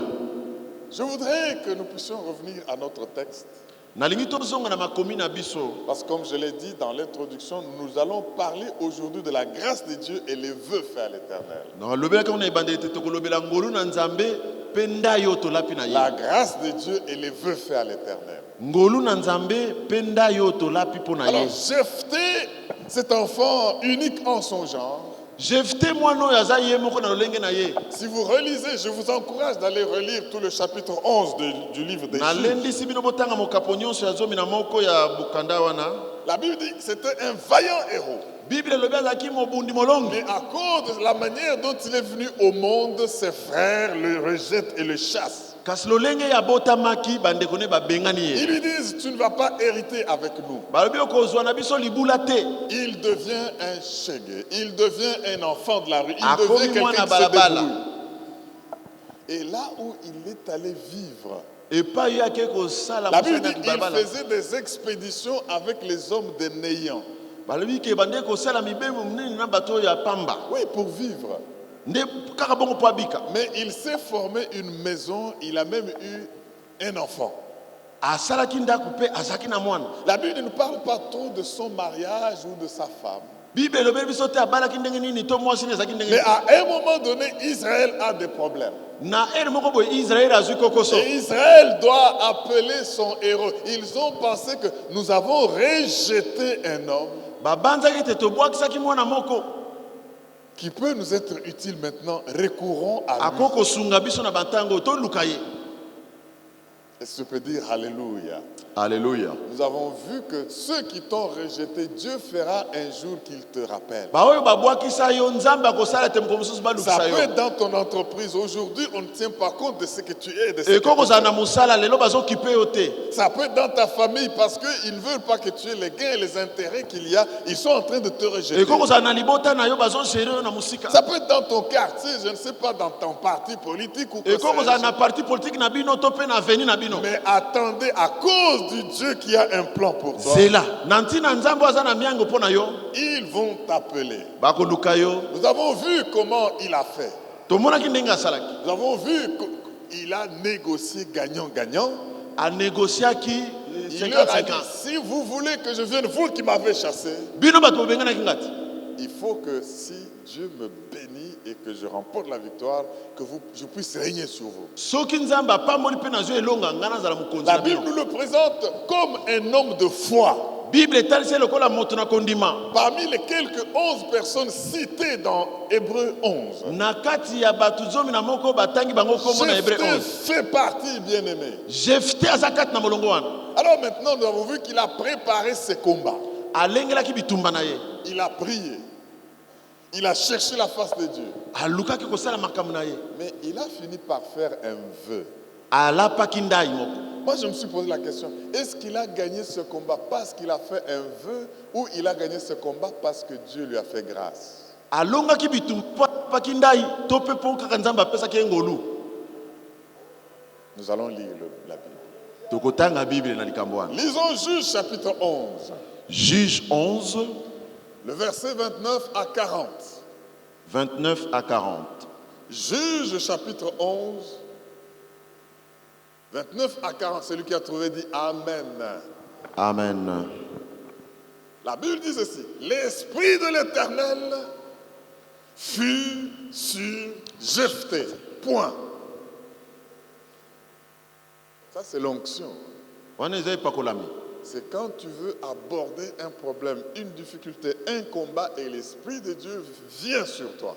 [SPEAKER 3] Je voudrais que nous puissions revenir à notre texte.
[SPEAKER 2] Nalingi tozonga na makomi na biso.
[SPEAKER 3] Parce que comme je l'ai dit dans l'introduction, nous allons parler aujourd'hui de la grâce de Dieu et les vœux faits à l'Éternel.
[SPEAKER 2] Na lobela kama na ibande te tokolobela ngolu na nzambe pe ndayi oyo tolapi na
[SPEAKER 3] La
[SPEAKER 2] ye.
[SPEAKER 3] grâce de Dieu et les vœux faits à l'Éternel.
[SPEAKER 2] Ngolu na nzambe pe ndayi oyo tolapi pona
[SPEAKER 3] Alors,
[SPEAKER 2] ye.
[SPEAKER 3] Jephthé, cet enfant unique en son genre,
[SPEAKER 2] Jephté mwana oyo aza ye moko na lolenge na ye.
[SPEAKER 3] si vous relisez, je vous encourage d'aller relire tout le chapitre 11 du livre des Juges.
[SPEAKER 2] Nalendisi bino botanga mokapo nyonso ya zomi na moko ya bukanda wana.
[SPEAKER 3] La Bible dit que c'était un vaillant héros.
[SPEAKER 2] Bible elobi azalaki mobundi molongi.
[SPEAKER 3] Mais à cause de la manière dont il est venu au monde, ses frères le rejettent et le chassent.
[SPEAKER 2] Kasi lolenge ya botamaki bandeko ne babengani
[SPEAKER 3] Ils
[SPEAKER 2] ye.
[SPEAKER 3] lui disent, tu ne vas pas hériter avec nous.
[SPEAKER 2] Balobi okozwa na biso libula te.
[SPEAKER 3] Il devient un chégué, il devient un enfant de la rue, il
[SPEAKER 2] Akomi
[SPEAKER 3] devient quelqu'un
[SPEAKER 2] mwana
[SPEAKER 3] qui se
[SPEAKER 2] balabala.
[SPEAKER 3] débrouille. Et là où il est allé vivre,
[SPEAKER 2] Epai yo ake kosala
[SPEAKER 3] la Bible dit
[SPEAKER 2] mosala ya
[SPEAKER 3] qu'il
[SPEAKER 2] libabala.
[SPEAKER 3] faisait des expéditions avec les hommes de Néant.
[SPEAKER 2] Balobi ke bande kosala mibembo minene na bato oyo ya pamba.
[SPEAKER 3] Oui, pour vivre.
[SPEAKER 2] Nde kaka bongo po abika.
[SPEAKER 3] Mais il s'est formé une maison, il a même eu un enfant.
[SPEAKER 2] Asalaki ndako pe azalaki na mwana.
[SPEAKER 3] La Bible ne parle pas trop de son mariage ou de sa femme.
[SPEAKER 2] Bible elobeli biso te abalaki ndenge nini to mwasi ne ezalaki ndenge
[SPEAKER 3] Mais
[SPEAKER 2] nini.
[SPEAKER 3] à un moment donné, Israël a des problèmes.
[SPEAKER 2] Na ere moko boye Israël azwi kokoso.
[SPEAKER 3] Et Israël doit appeler son héros. Ils ont pensé que nous avons rejeté un homme
[SPEAKER 2] Babanzaki te tobwakisaki mwana moko.
[SPEAKER 3] qui peut nous être utile maintenant. Recourons à lui.
[SPEAKER 2] Akoko sunga biso na bantango to luka ye.
[SPEAKER 3] Est-ce que tu peux dire Alléluia?
[SPEAKER 1] Alléluia.
[SPEAKER 3] Nous avons vu que ceux qui t'ont rejeté, Dieu fera un jour qu'il te rappelle. Ça peut être dans ton entreprise. Aujourd'hui, on ne tient pas compte de ce que tu es. De ce que tu es. Ça peut être dans ta famille parce qu'ils ne veulent pas que tu aies les gains et les intérêts qu'il y a. Ils sont en train de te rejeter. Ça peut être dans ton quartier, je ne sais pas, dans ton parti politique ou quoi. Mais attendez, à cause du Dieu qui a un plan pour toi, ils vont t'appeler. Nous avons vu comment il a fait. Nous avons vu qu'il a négocié gagnant-gagnant. Il leur a dit, si vous voulez que je vienne, vous qui m'avez chassé, il faut que si Dieu me bénit et que je remporte la victoire, que je puisse régner sur vous. La Bible nous le présente comme un homme de foi. Parmi les quelques 11 personnes citées dans Hébreux 11, Jephthé fait partie, bien aimé. Alors maintenant, nous avons vu qu'il a préparé ses combats. Il a prié. Il a cherché la face de Dieu. Mais il a fini par faire un vœu. Moi, je me suis posé la question, est-ce qu'il a gagné ce combat parce qu'il a fait un vœu ou il a gagné ce combat parce que Dieu lui a fait grâce? Nous allons lire la Bible. Lisons Juge chapitre 11.
[SPEAKER 1] Juge 11.
[SPEAKER 3] Le verset 29 à 40.
[SPEAKER 1] 29 à 40.
[SPEAKER 3] Juge chapitre 11. 29 à 40. Celui qui a trouvé dit Amen.
[SPEAKER 1] Amen.
[SPEAKER 3] La Bible dit ceci. L'Esprit de l'Éternel fut sur Jephthé. Point. Ça, c'est l'onction. C'est quand tu veux aborder un problème, une difficulté, un combat et l'Esprit de Dieu vient sur toi.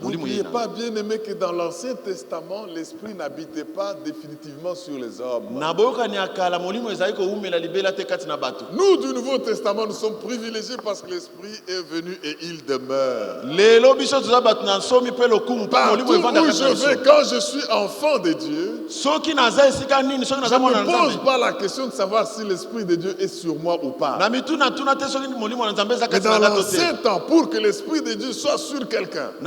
[SPEAKER 3] N'oubliez pas, bien aimé, que dans l'Ancien Testament, l'Esprit n'habitait pas définitivement sur les hommes. Nous, du Nouveau Testament, nous sommes privilégiés parce que l'Esprit est venu et il demeure. Partout où je vais, quand je suis enfant de Dieu, je ne me pose pas la question de savoir si l'Esprit de Dieu est sur moi ou pas. Mais dans l'ancien temps, pour que l'Esprit de Dieu soit sur quelqu'un, il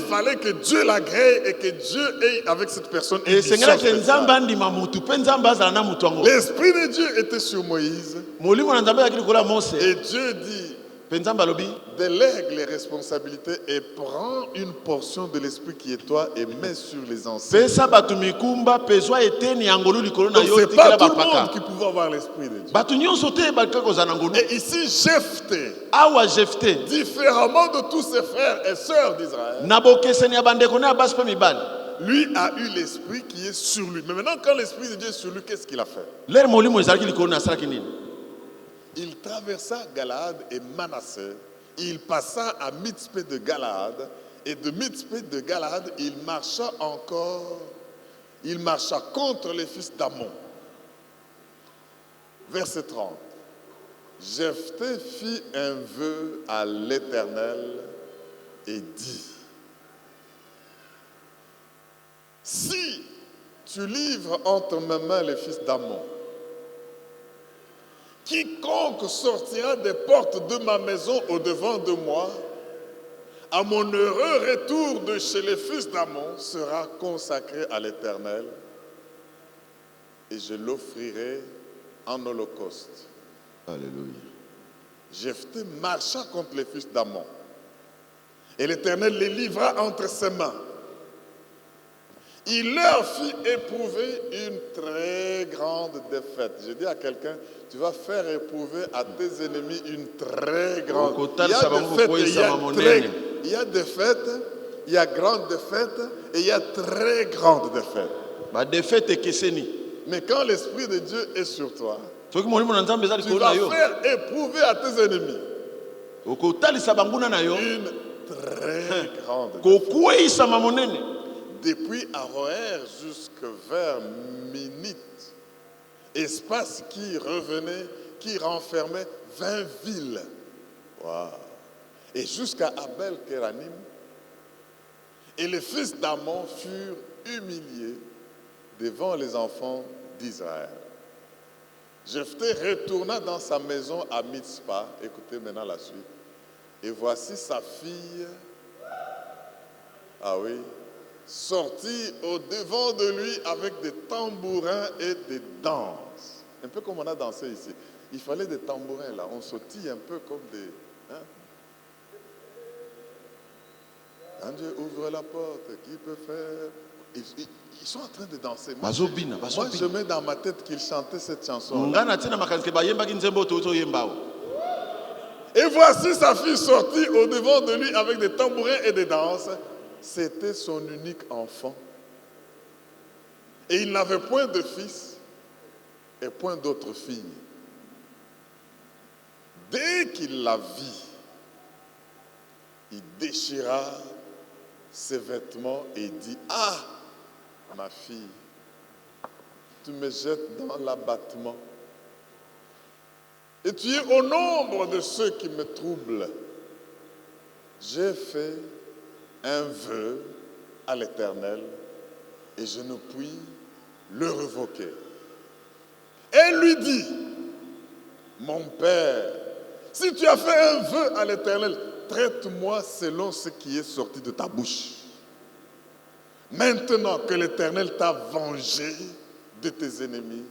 [SPEAKER 3] fallait que Dieu l'agrée et que Dieu ait avec cette personne une mission spéciale. L'Esprit de Dieu était sur Moïse. Et Dieu dit, délègue les responsabilités et prends une portion de l'esprit qui est toi et mets sur les anciens. Donc c'est pas tout le monde qui pouvait avoir l'esprit de Dieu. Et ici Jephthé, différemment de tous ses frères et sœurs d'Israël, lui a eu l'esprit qui est sur lui. Mais maintenant, quand l'esprit de Dieu est sur lui, qu'est-ce qu'il a fait? Il traversa Galaad et Manassé. Il passa à Mitzpé de Galaad. Et de Mitzpé de Galaad, il marcha contre les fils d'Ammon. Verset 30. Jephthé fit un vœu à l'Éternel et dit: si tu livres entre mes mains les fils d'Ammon, quiconque sortira des portes de ma maison au-devant de moi, à mon heureux retour de chez les fils d'Ammon, sera consacré à l'Éternel, et je l'offrirai en holocauste.
[SPEAKER 1] Alléluia.
[SPEAKER 3] Jephthé marcha contre les fils d'Ammon, et l'Éternel les livra entre ses mains. Il leur fit éprouver une très grande défaite. Je dis à quelqu'un, tu vas faire éprouver à tes ennemis une très grande défaite. Il y a défaite, il y a grande défaite et il y a très grande défaite. Mais quand l'Esprit de Dieu est sur toi, tu vas faire éprouver à tes ennemis une très grande défaite. depuis Aroër jusque vers Minit, espace qui renfermait 20 villes. Wow. Et jusqu'à Abel-Kéranim. Et les fils d'Ammon furent humiliés devant les enfants d'Israël. Jephthé retourna dans sa maison à Mitzpah. Écoutez maintenant la suite. Et voici sa fille, sortie au devant de lui avec des tambourins et des danses. Un peu comme on a dansé ici. Il fallait des tambourins là. On sautille un peu comme des... Quand Dieu ouvre la porte, qui peut faire... Ils sont en train de danser. Moi, je mets dans ma tête qu'ils chantaient cette chanson. Et voici sa fille sortie au devant de lui avec des tambourins et des danses. C'était son unique enfant. Et il n'avait point de fils et point d'autres filles. Dès qu'il la vit, il déchira ses vêtements et dit: ah, ma fille, tu me jettes dans l'abattement. Et tu es au nombre de ceux qui me troublent. J'ai fait un vœu à l'Éternel et je ne puis le revoquer. Elle lui dit: mon père, si tu as fait un vœu à l'Éternel, traite-moi selon ce qui est sorti de ta bouche. Maintenant que l'Éternel t'a vengé de tes ennemis,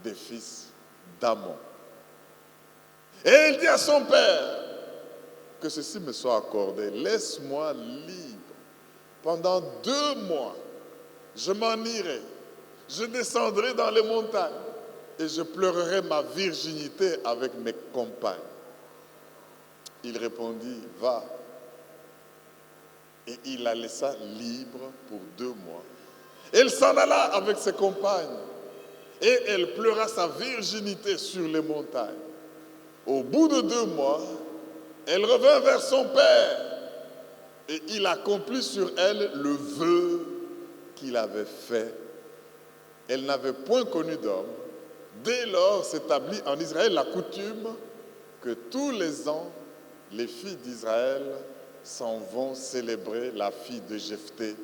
[SPEAKER 3] des fils d'Ammon. Et il dit à son père: que ceci me soit accordé, laisse-moi libre. Pendant 2 mois, je m'en irai, je descendrai dans les montagnes et je pleurerai ma virginité avec mes compagnes. Il répondit: va. Et il la laissa libre pour 2 mois. Elle s'en alla avec ses compagnes et elle pleura sa virginité sur les montagnes. Au bout de 2 mois, elle revint vers son père et il accomplit sur elle le vœu qu'il avait fait. Elle n'avait point connu d'homme. Dès lors s'établit en Israël la coutume que tous les ans, les filles d'Israël s'en vont célébrer la fille de Jephthé,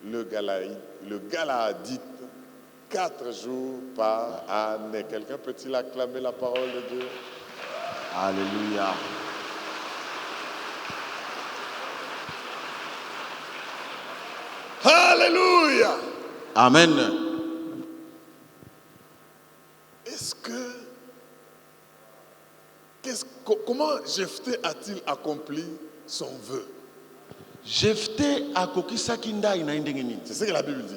[SPEAKER 3] le Galaadite, 4 jours par année. Quelqu'un peut-il acclamer la parole de Dieu?
[SPEAKER 2] Alléluia.
[SPEAKER 3] Alléluia.
[SPEAKER 2] Amen.
[SPEAKER 3] Comment Jephthé a-t-il accompli son vœu?
[SPEAKER 2] Jephthé a kokisaki ndai na ndengeni.
[SPEAKER 3] C'est ce que la Bible dit.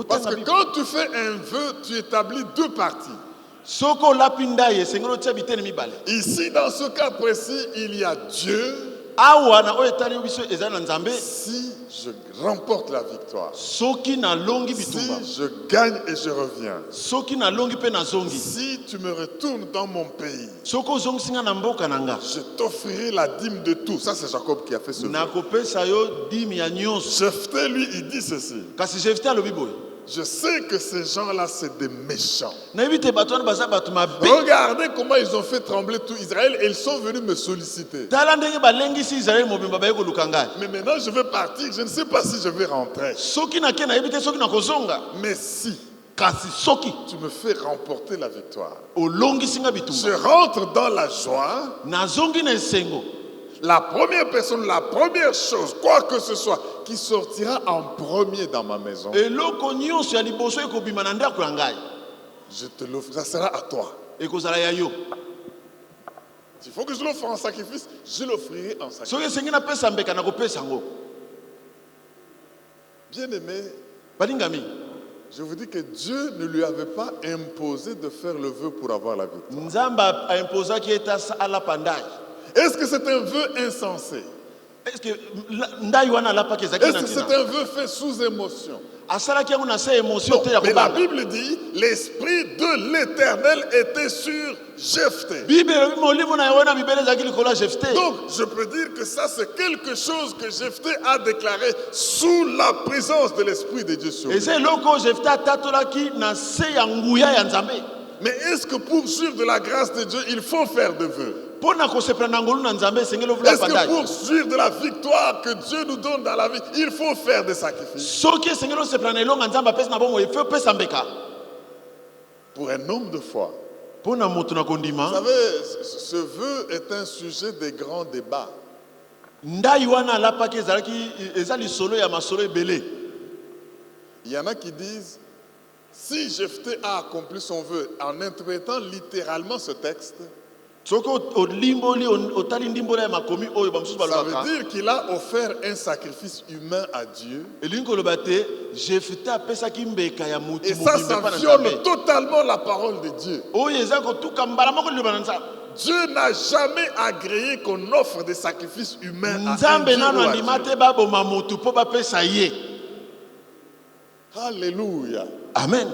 [SPEAKER 3] Parce que quand tu fais un vœu, tu établis 2 parties. Ici, dans ce cas précis, il y a Dieu. Si je remporte la victoire, si je gagne et je reviens, si tu me retournes dans mon pays, je t'offrirai la dîme de tout. Ça, c'est Jacob qui a fait ce vœu. Jephthé, lui, il dit ceci: je sais que ces gens-là, c'est des méchants. Regardez comment ils ont fait trembler tout Israël et ils sont venus me solliciter. Mais maintenant, je vais partir. Je ne sais pas si je vais rentrer. Mais si tu me fais remporter la victoire, je rentre dans la joie. La première personne, la première chose, quoi que ce soit, qui sortira en premier dans ma maison, je te l'offre, ça sera à toi. S'il faut que je l'offre en sacrifice, je l'offrirai en sacrifice. Bien-aimé, je vous dis que Dieu ne lui avait pas imposé de faire le vœu pour avoir la victoire. Est-ce que c'est un vœu insensé? Est-ce que c'est un vœu fait sous émotion? Non, mais la Bible dit, l'esprit de l'Éternel était sur Jephthé. Donc, je peux dire que ça, c'est quelque chose que Jephthé a déclaré sous la présence de l'Esprit de Dieu sur lui. Mais est-ce que pour jouir de la grâce de Dieu, il faut faire de vœux? Est-ce que pour jouir de la victoire que Dieu nous donne dans la vie, il faut faire des sacrifices? Pour un homme de foi, vous savez, ce vœu est un sujet de grands débats. Il y en a qui disent, si Jephthé a accompli son vœu en interprétant littéralement ce texte, ça veut dire qu'il a offert un sacrifice humain à Dieu. Et ça viole totalement la parole de Dieu. Dieu n'a jamais agréé qu'on offre des sacrifices humains à un Dieu ou à Dieu. Alléluia.
[SPEAKER 1] Amen.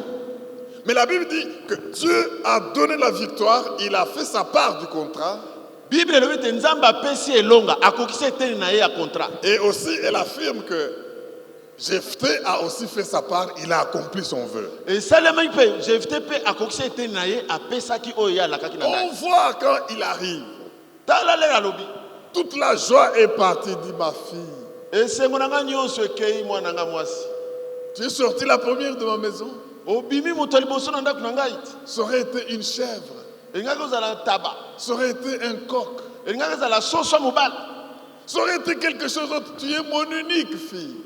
[SPEAKER 3] Mais la Bible dit que Dieu a donné la victoire, il a fait sa part du contrat. Et aussi, elle affirme que Jephthé a aussi fait sa part, il a accompli son vœu. On voit quand il arrive, toute la joie est partie, dit ma fille. Tu es sorti la première de ma maison. Ça aurait été une chèvre. Ça aurait été un coq. Ça aurait été quelque chose d'autre. Tu es mon unique fille.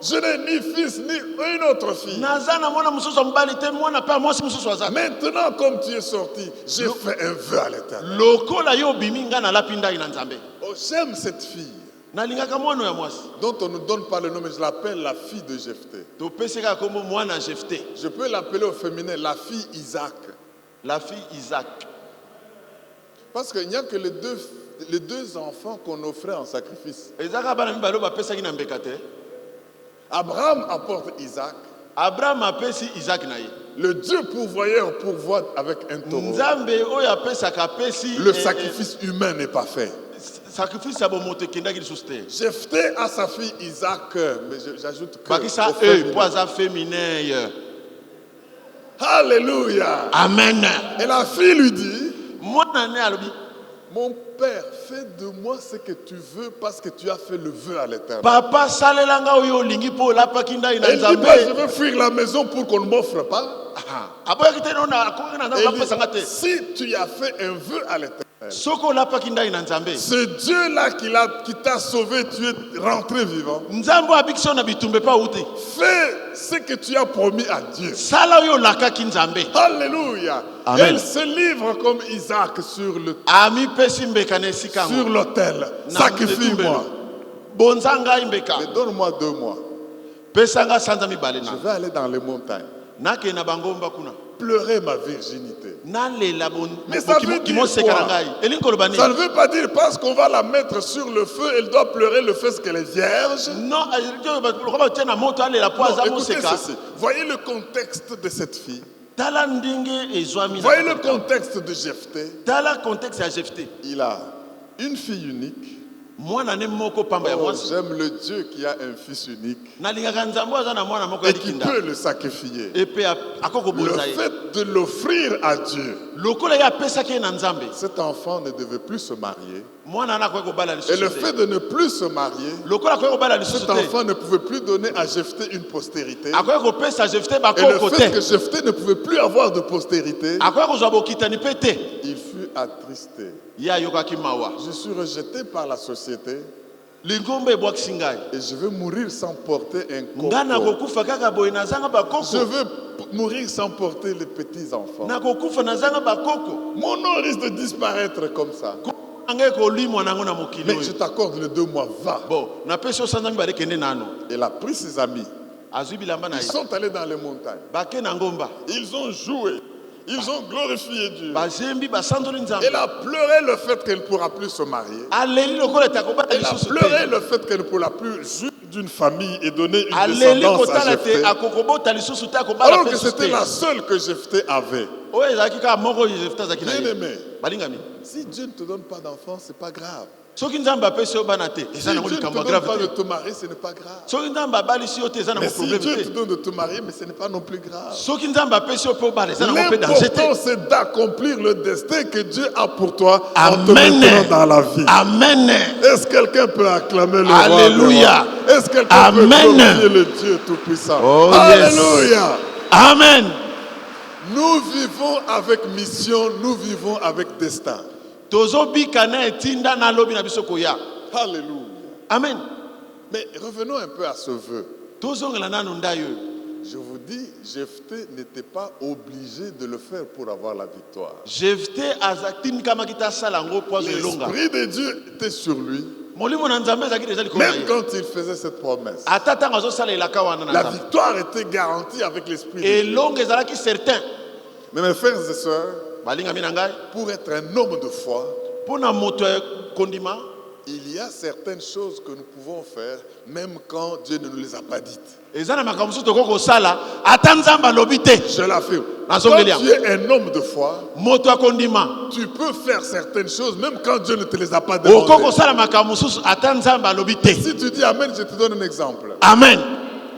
[SPEAKER 3] Je n'ai ni fils ni une autre fille. Maintenant, comme tu es sorti, j'ai fait un vœu à l'Éternel. Oh, j'aime cette fille dont on ne donne pas le nom, mais je l'appelle la fille de Jephthé. Je peux l'appeler au féminin la fille Isaac.
[SPEAKER 1] La fille Isaac.
[SPEAKER 3] Parce qu'il n'y a que les deux enfants qu'on offrait en sacrifice. Abraham apporte Isaac. Le Dieu pourvoyeur pourvoit avec un taureau. Le sacrifice humain n'est pas fait. Jephthé a sa fille Isaac, mais j'ajoute que Alléluia.
[SPEAKER 1] Amen.
[SPEAKER 3] Et la fille lui dit, mon père, fais de moi ce que tu veux parce que tu as fait le vœu à l'Éternel. Elle dit pas, je veux fuir la maison pour qu'on ne m'offre pas. Elle dit, si tu as fait un vœu à l'Éternel, ce Dieu-là qui t'a sauvé, tu es rentré vivant. Fais ce que tu as promis à Dieu. Alléluia. Elle se livre comme Isaac sur l'autel. Sacrifie-moi. Mais donne-moi 2 mois. Je vais aller dans les montagnes. Pleurer ma virginité. Mais ça veut dire quoi? Ça ne veut pas dire parce qu'on va la mettre sur le feu, elle doit pleurer le fait qu'elle est vierge. Non, écoutez ceci. Voyez le contexte de cette fille. Voyez le contexte de Jephthé. Il a une fille unique. Oh, j'aime le Dieu qui a un fils unique et qui peut le sacrifier. Le fait de l'offrir à Dieu, cet enfant ne devait plus se marier. Et le fait de ne plus se marier, cet enfant ne pouvait plus donner à Jephthé une postérité. Et le fait que Jephthé ne pouvait plus avoir de postérité, il fut attristé. Je suis rejeté par la société et je veux mourir sans porter un coco. Je veux mourir sans porter les petits enfants. Mon nom risque de disparaître comme ça. Mais je t'accorde les 2 mois, va. Elle a pris ses amis. Ils sont allés dans les montagnes. Ils ont joué. Ils ont glorifié Dieu. Elle a pleuré le fait qu'elle ne pourra plus se marier. Elle a pleuré le fait qu'elle ne pourra plus jouir d'une famille et donner une descendance à Jephthé, alors que c'était la seule que Jephthé avait. Bien aimé, si Dieu ne te donne pas d'enfant, ce n'est pas grave. Si Dieu ne te donne pas de te marier, ce n'est pas grave. Mais si Dieu te donne de te marier, mais ce n'est pas non plus grave. L'important, c'est d'accomplir le destin que Dieu a pour toi en te mettant dans la vie.
[SPEAKER 1] Amen.
[SPEAKER 3] Est-ce que quelqu'un peut acclamer le
[SPEAKER 1] Alléluia.
[SPEAKER 3] roi? Est-ce que quelqu'un peut glorifier le Dieu Tout-Puissant?
[SPEAKER 1] Oh,
[SPEAKER 3] Alléluia.
[SPEAKER 1] Yes. Amen.
[SPEAKER 3] Nous vivons avec mission, nous vivons avec destin.
[SPEAKER 1] Alléluia. Amen.
[SPEAKER 3] Mais revenons un peu à ce vœu. Je vous dis, Jephthé n'était pas obligé de le faire pour avoir la victoire. L'Esprit de Dieu était sur lui. Même quand il faisait cette promesse, la victoire était garantie avec l'Esprit de Dieu. Mais mes frères et sœurs, pour être un homme de foi, il y a certaines choses que nous pouvons faire même quand Dieu ne nous les a pas dites. Je l'affirme. Quand tu es un homme de foi, tu peux faire certaines choses même quand Dieu ne te les a pas demandées. Si tu dis Amen, je te donne un exemple.
[SPEAKER 1] Amen.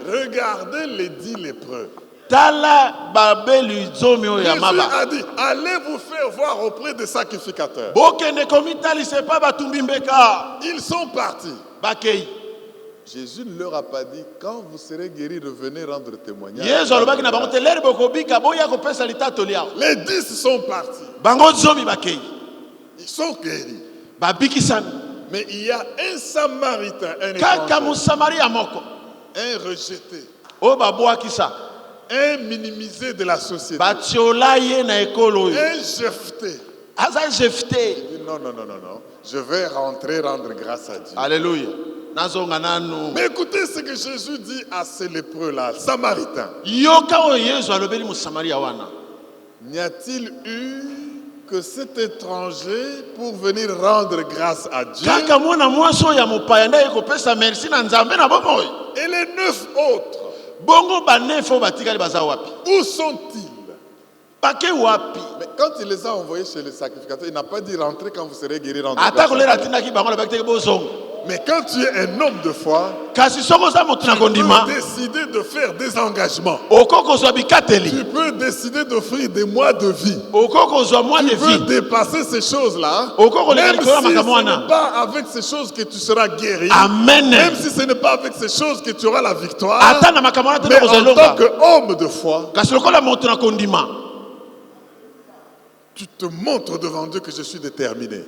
[SPEAKER 3] Regardez les 10 lépreux.
[SPEAKER 1] Jésus
[SPEAKER 3] a dit, allez vous faire voir auprès des sacrificateurs. Ils sont partis. Jésus ne leur a pas dit, quand vous serez guéris, revenez rendre témoignage. Les 10 sont partis. Ils sont guéris. Mais il y a un Samaritain, un étranger, un rejeté, un minimisé de la société, un Jephthé. Il dit non, je vais rentrer rendre grâce à Dieu.
[SPEAKER 1] Alléluia.
[SPEAKER 3] Mais écoutez ce que Jésus dit à ces lépreux-là, Samaritains. N'y a-t-il eu que cet étranger pour venir rendre grâce à Dieu? Et les 9 autres, où sont-ils? Mais quand il les a envoyés chez le sacrificateur, il n'a pas dit rentrer quand vous serez guéris. Mais quand tu es un homme de foi, tu peux décider de faire des engagements. Tu peux décider d'offrir des mois de vie. Tu peux dépasser ces choses-là. Même si ce n'est pas avec ces choses que tu seras guéri.
[SPEAKER 1] Amen.
[SPEAKER 3] Même si ce n'est pas avec ces choses que tu auras la victoire. Mais en tant qu'homme de foi, tu te montres devant Dieu que je suis déterminé.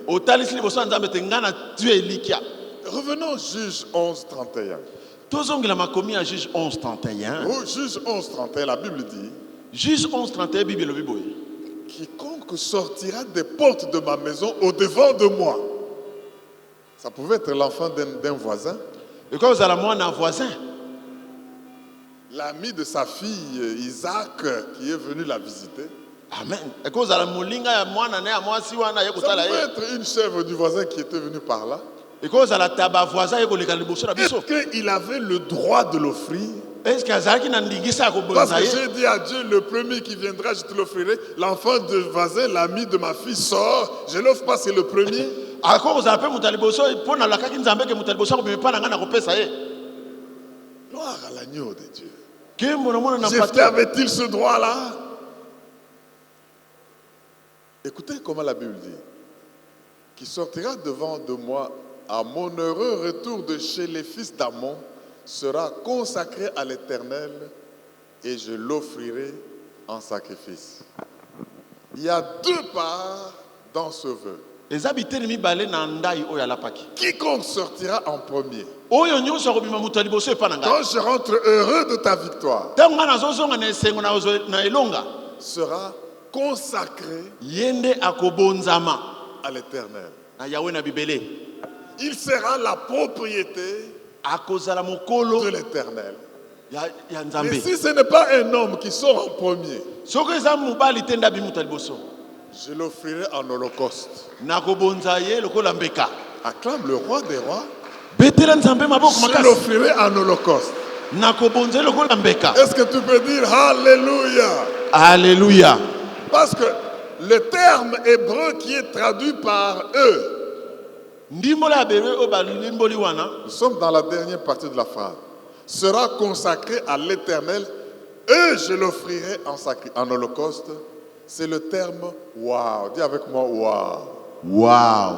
[SPEAKER 3] Revenons au Juge 11, 31.
[SPEAKER 1] Juge 11, 31.
[SPEAKER 3] Au Juge 11, 31, la Bible dit,
[SPEAKER 1] Juge 11, 31, Bible.
[SPEAKER 3] quiconque sortira des portes de ma maison au-devant de moi. Ça pouvait être l'enfant d'un voisin.
[SPEAKER 1] Et quand vous allez un voisin,
[SPEAKER 3] l'ami de sa fille Isaac qui est venu la visiter.
[SPEAKER 1] Amen. Et quand vous allez
[SPEAKER 3] ça pouvait être une chèvre du voisin qui était venue par là. Est-ce qu'il avait le droit de l'offrir? Parce que j'ai dit à Dieu, le premier qui viendra, je te l'offrirai. L'enfant de voisin, l'ami de ma fille sort, je l'offre pas, c'est le premier. Gloire à l'agneau de Dieu. Jephthé avait-il ce droit-là? Écoutez comment la Bible dit. Qui sortira devant de moi à mon heureux retour de chez les fils d'Ammon sera consacré à l'Éternel et je l'offrirai en sacrifice. Il y a 2 parts dans ce vœu. Quiconque sortira en premier. Quand je rentre heureux de ta victoire, sera consacré à l'Éternel. Il sera la propriété de l'Éternel. Mais si ce n'est pas un homme qui sort en premier, je l'offrirai en holocauste. Acclame le roi des rois. Je l'offrirai en holocauste. Est-ce que tu peux dire Alléluia?
[SPEAKER 2] Alléluia.
[SPEAKER 3] Parce que le terme hébreu qui est traduit par eux, nous sommes dans la dernière partie de la phrase, sera consacré à l'Éternel, et je l'offrirai en holocauste. C'est le terme wow. Dis avec moi wow.
[SPEAKER 2] Wow.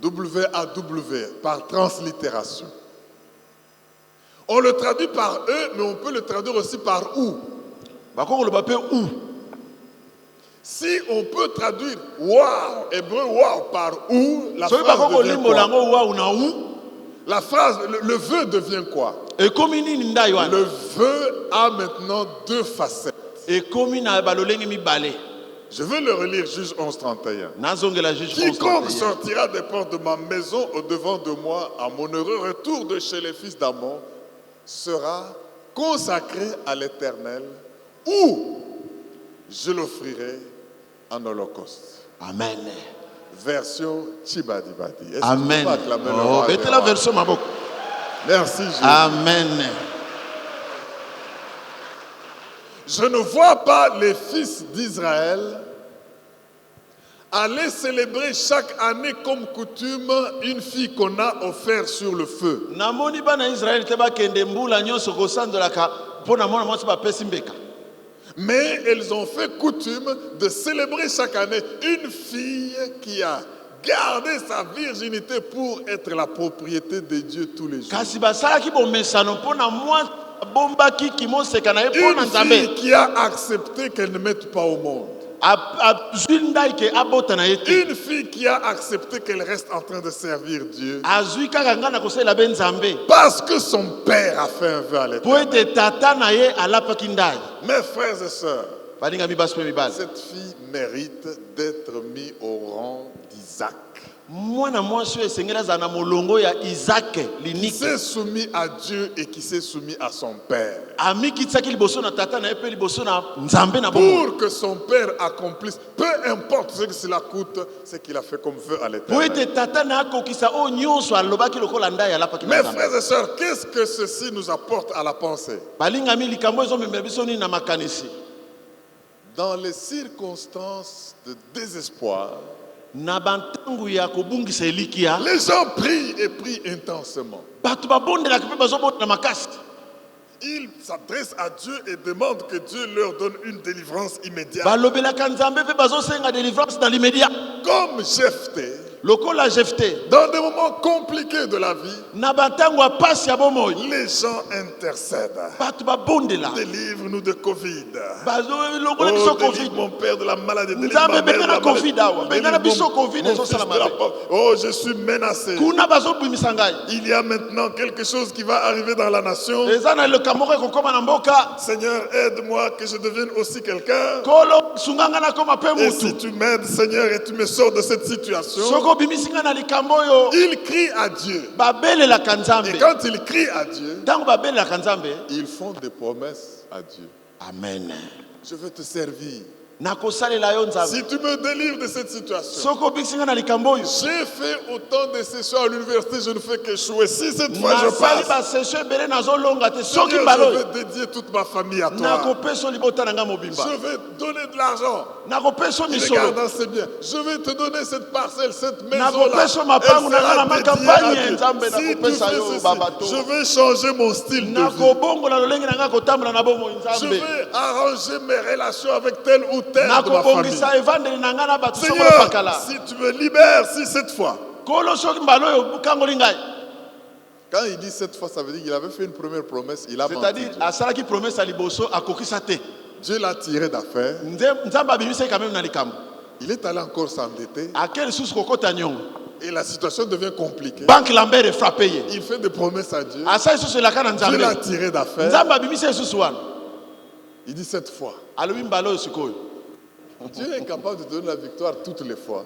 [SPEAKER 3] W-A-W, par translittération. On le traduit par eux, mais on peut le traduire aussi par où. Si on peut traduire wow, hébreu wow par où, la phrase devient quoi? La phrase, le vœu devient quoi? Le vœu a maintenant deux facettes. Je veux le relire, Juge 11:31. Quiconque sortira des portes de ma maison au devant de moi à mon heureux retour de chez les fils d'Amon sera consacré à l'Éternel, ou je l'offrirai en holocauste.
[SPEAKER 2] Amen.
[SPEAKER 3] Version Chibadibadi.
[SPEAKER 2] Amen. Mettez la version Mabok.
[SPEAKER 3] Merci Jésus.
[SPEAKER 2] Amen.
[SPEAKER 3] Je ne vois pas les fils d'Israël aller célébrer chaque année comme coutume une fille qu'on a offerte sur le feu. Mais elles ont fait coutume de célébrer chaque année une fille qui a gardé sa virginité pour être la propriété de Dieu tous les jours. Une fille qui a accepté qu'elle ne mette pas au monde. Une fille qui a accepté qu'elle reste en train de servir Dieu. Parce que son père a fait un vœu à l'Éternel. Mes frères et sœurs, cette fille mérite d'être mise au rang d'Isaac. Qui s'est soumis à Dieu et qui s'est soumis à son père. Pour que son père accomplisse, peu importe ce que cela coûte, ce qu'il a fait comme vœu à l'Éternel. Mes frères et sœurs, qu'est-ce que ceci nous apporte à la pensée? Dans les circonstances de désespoir, les gens prient et prient intensément. Ils s'adressent à Dieu et demandent que Dieu leur donne une délivrance immédiate. Comme Jephthé, dans des moments compliqués de la vie, les gens intercèdent. Délivre-nous de Covid. Oh, délivre mon père de la maladie. Délivre ma mère de la maladie. Oh, je suis menacé. Il y a maintenant quelque chose qui va arriver dans la nation. Seigneur, aide-moi que je devienne aussi quelqu'un. Et si tu m'aides, Seigneur, et tu me sors de cette situation, il crie à Dieu. Et quand il crie à Dieu, ils font des promesses à Dieu.
[SPEAKER 2] Amen.
[SPEAKER 3] Je veux te servir. Si tu me délivres de cette situation, j'ai fait autant de sessions à l'université, je ne fais qu'échouer. Si cette fois je passe, Seigneur, je veux dédier toute ma famille à toi. Je vais donner de l'argent. Regarde dans ces biens. Je vais te donner cette parcelle, cette maison-là. Si tu fais ceci, je vais changer mon style de vie. Je vais arranger mes relations avec tel ou tel de ma famille. Seigneur, si tu me libères, si cette fois. Quand il dit cette fois, ça veut dire qu'il avait fait une première promesse, il a menti. Dieu l'a tiré d'affaire. Il est allé encore s'endetter. Et la situation devient compliquée. Il fait des promesses à Dieu. Dieu l'a tiré d'affaire. Il dit cette fois. Dieu est capable de donner la victoire toutes les fois.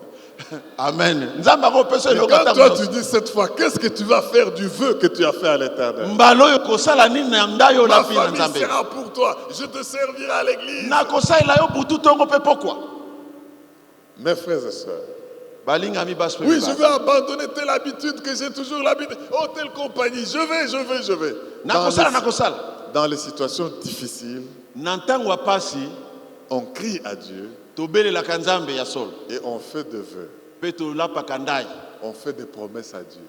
[SPEAKER 2] Amen.
[SPEAKER 3] Mais quand toi tu dis cette fois, qu'est-ce que tu vas faire du vœu que tu as fait à l'Éternel? Ma famille sera pour toi. Je te servirai à l'église. Mes frères et sœurs, Oui, je vais abandonner telle habitude que j'ai toujours l'habitude. Oh, telle compagnie, je vais. Dans les situations difficiles, on crie à Dieu et on fait des vœux. On fait des promesses à Dieu.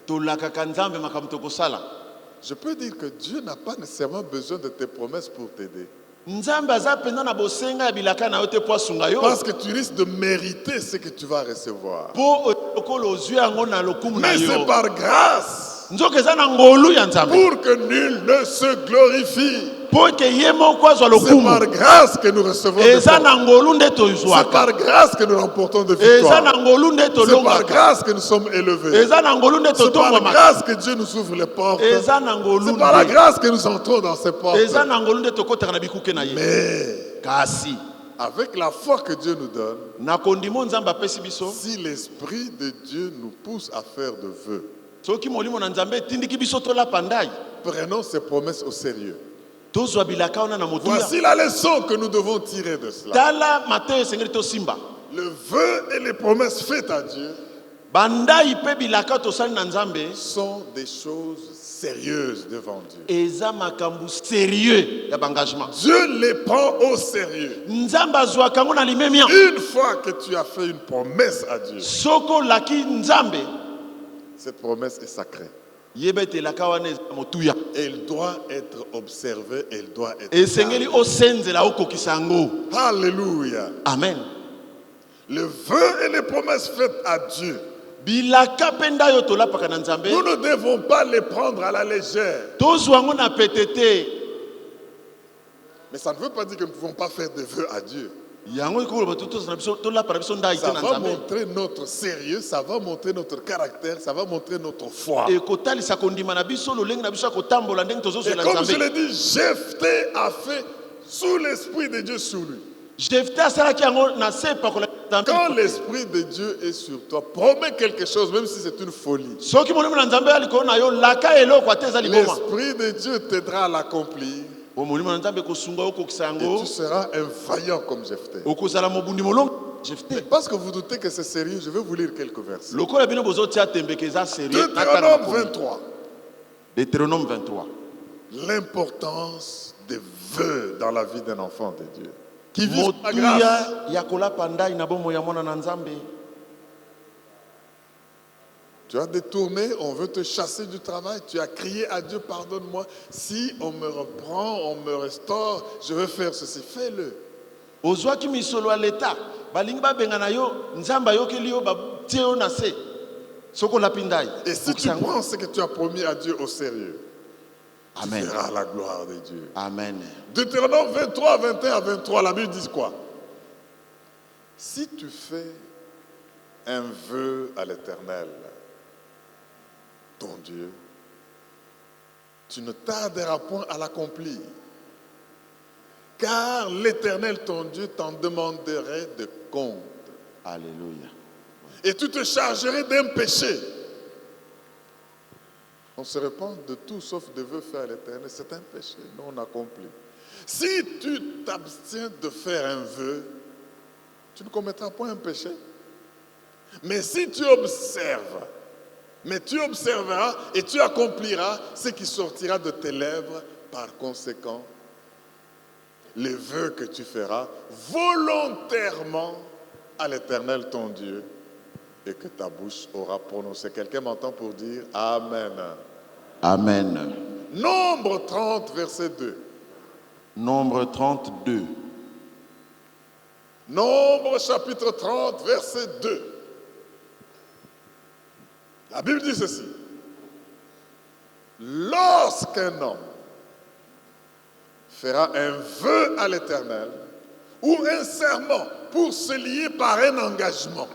[SPEAKER 3] Je peux dire que Dieu n'a pas nécessairement besoin de tes promesses pour t'aider. Parce que tu risques de mériter ce que tu vas recevoir. Mais c'est par grâce. Pour que nul ne se glorifie. C'est par grâce que nous recevons des promesses. C'est par grâce que nous remportons des victoires. C'est par grâce que nous sommes élevés. C'est par grâce que Dieu nous ouvre les portes. C'est par la grâce que nous entrons dans ces portes. Mais avec la foi que Dieu nous donne, si l'Esprit de Dieu nous pousse à faire de vœux, prenons ces promesses au sérieux. Voici la leçon que nous devons tirer de cela. Le vœu et les promesses faites à Dieu sont des choses sérieuses devant Dieu. Dieu les prend au sérieux. Une fois que tu as fait une promesse à Dieu, cette promesse est sacrée. Et elle doit être observée, elle doit être gardée. Alléluia.
[SPEAKER 1] Amen.
[SPEAKER 3] Le vœu et les promesses faites à Dieu, nous ne devons pas les prendre à la légère. Mais ça ne veut pas dire que nous ne pouvons pas faire des vœux à Dieu. Ça va montrer notre sérieux, ça va montrer notre caractère, ça va montrer notre foi. Et comme je l'ai dit, Jephthé a fait sous l'Esprit de Dieu sur lui. Quand l'Esprit de Dieu est sur toi, promets quelque chose, même si c'est une folie. L'Esprit de Dieu t'aidera à l'accomplir. Et tu seras un vaillant comme Jephthé. Parce que vous doutez que c'est sérieux, je vais vous lire quelques versets. Deutéronome 23. L'importance des vœux dans la vie d'un enfant de Dieu. Qui vit la grâce. Tu as détourné, on veut te chasser du travail, tu as crié à Dieu, pardonne-moi. Si on me reprend, on me restaure, je veux faire ceci, fais-le. Et si tu prends ce que tu as promis à Dieu au sérieux, Amen. Tu verras la gloire de Dieu.
[SPEAKER 1] Amen.
[SPEAKER 3] Deutéronome 23, 21 à 23, la Bible dit quoi? Si tu fais un vœu à l'Éternel, ton Dieu, tu ne tarderas point à l'accomplir. Car l'Éternel, ton Dieu, t'en demanderait de compte.
[SPEAKER 1] Alléluia.
[SPEAKER 3] Et tu te chargerais d'un péché. On se repent de tout sauf de vœux faits à l'Éternel. C'est un péché non accompli. Si tu t'abstiens de faire un vœu, tu ne commettras point un péché. Mais si tu observes, tu observeras et tu accompliras ce qui sortira de tes lèvres. Par conséquent, les vœux que tu feras volontairement à l'Éternel ton Dieu et que ta bouche aura prononcé. Quelqu'un m'entend pour dire Amen.
[SPEAKER 1] Amen.
[SPEAKER 3] Nombre 30, verset 2.
[SPEAKER 1] Nombre 32.
[SPEAKER 3] Nombre chapitre 30, verset 2. La Bible dit ceci. Lorsqu'un homme fera un vœu à l'Éternel ou un serment pour se lier par un engagement,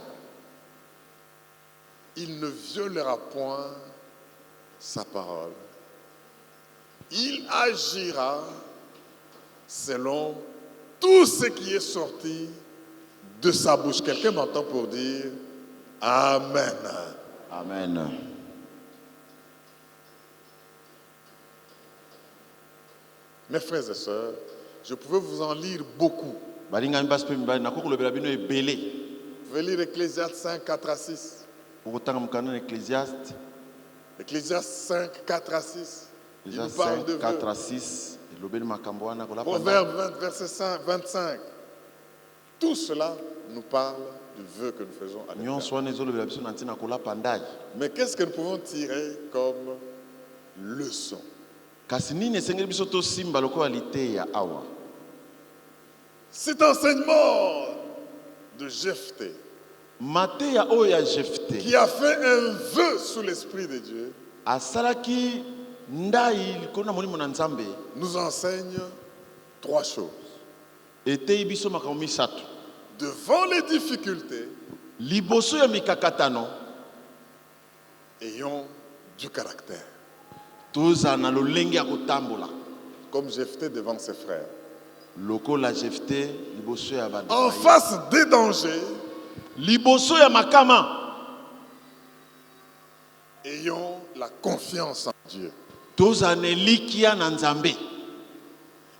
[SPEAKER 3] il ne violera point sa parole. Il agira selon tout ce qui est sorti de sa bouche. Quelqu'un m'entend pour dire Amen.
[SPEAKER 1] Amen.
[SPEAKER 3] Mes frères et sœurs, je pouvais vous en lire beaucoup. Vous Je vais lire Ecclésiaste 5, 4 à 6.
[SPEAKER 2] Ecclésiaste
[SPEAKER 3] Ecclésiaste 5, 4 à 6. Il nous parle
[SPEAKER 2] 5,
[SPEAKER 3] de
[SPEAKER 2] 4
[SPEAKER 3] vœux.
[SPEAKER 2] à 6.
[SPEAKER 3] Proverbe 20, verset 25. Tout cela nous parle du vœu que nous faisons à l'Éternel. Mais qu'est-ce que nous pouvons tirer comme leçon? Cet enseignement de Jephthé, qui a fait un vœu sous l'Esprit de Dieu, nous enseigne trois choses. Devant les difficultés, ayons du caractère. Comme Jephthé devant ses frères. En face des dangers, ayons la confiance en Dieu.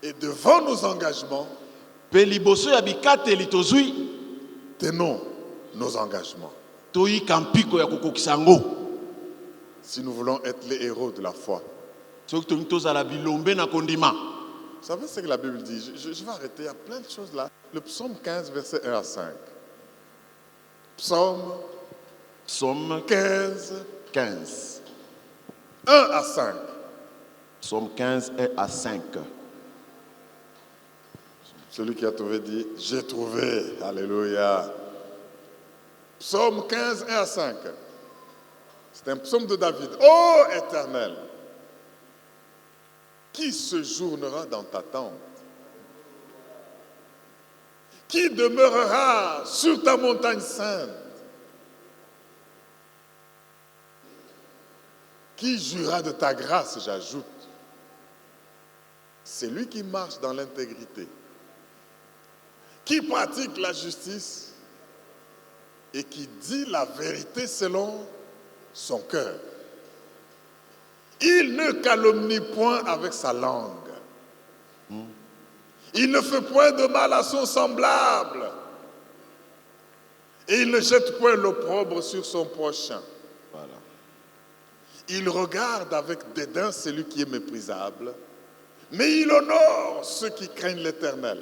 [SPEAKER 3] Et devant nos engagements, tenons nos engagements. Si nous voulons être les héros de la foi. Vous savez ce que la Bible dit? Je vais arrêter, il y a plein de choses là. Le psaume 15, verset 1 à 5. Psaume 15, 1 à 5.
[SPEAKER 2] Psaume 15, 1 à 5.
[SPEAKER 3] Celui qui a trouvé dit, j'ai trouvé. Alléluia. Psaume 15, 1 à 5. C'est un psaume de David. Ô Éternel, qui séjournera dans ta tente? Qui demeurera sur ta montagne sainte? Qui jurera de ta grâce, j'ajoute? C'est lui qui marche dans l'intégrité, qui pratique la justice et qui dit la vérité selon son cœur. Il ne calomnie point avec sa langue. Il ne fait point de mal à son semblable. Et il ne jette point l'opprobre sur son prochain.
[SPEAKER 2] Voilà.
[SPEAKER 3] Il regarde avec dédain celui qui est méprisable, mais il honore ceux qui craignent l'Éternel.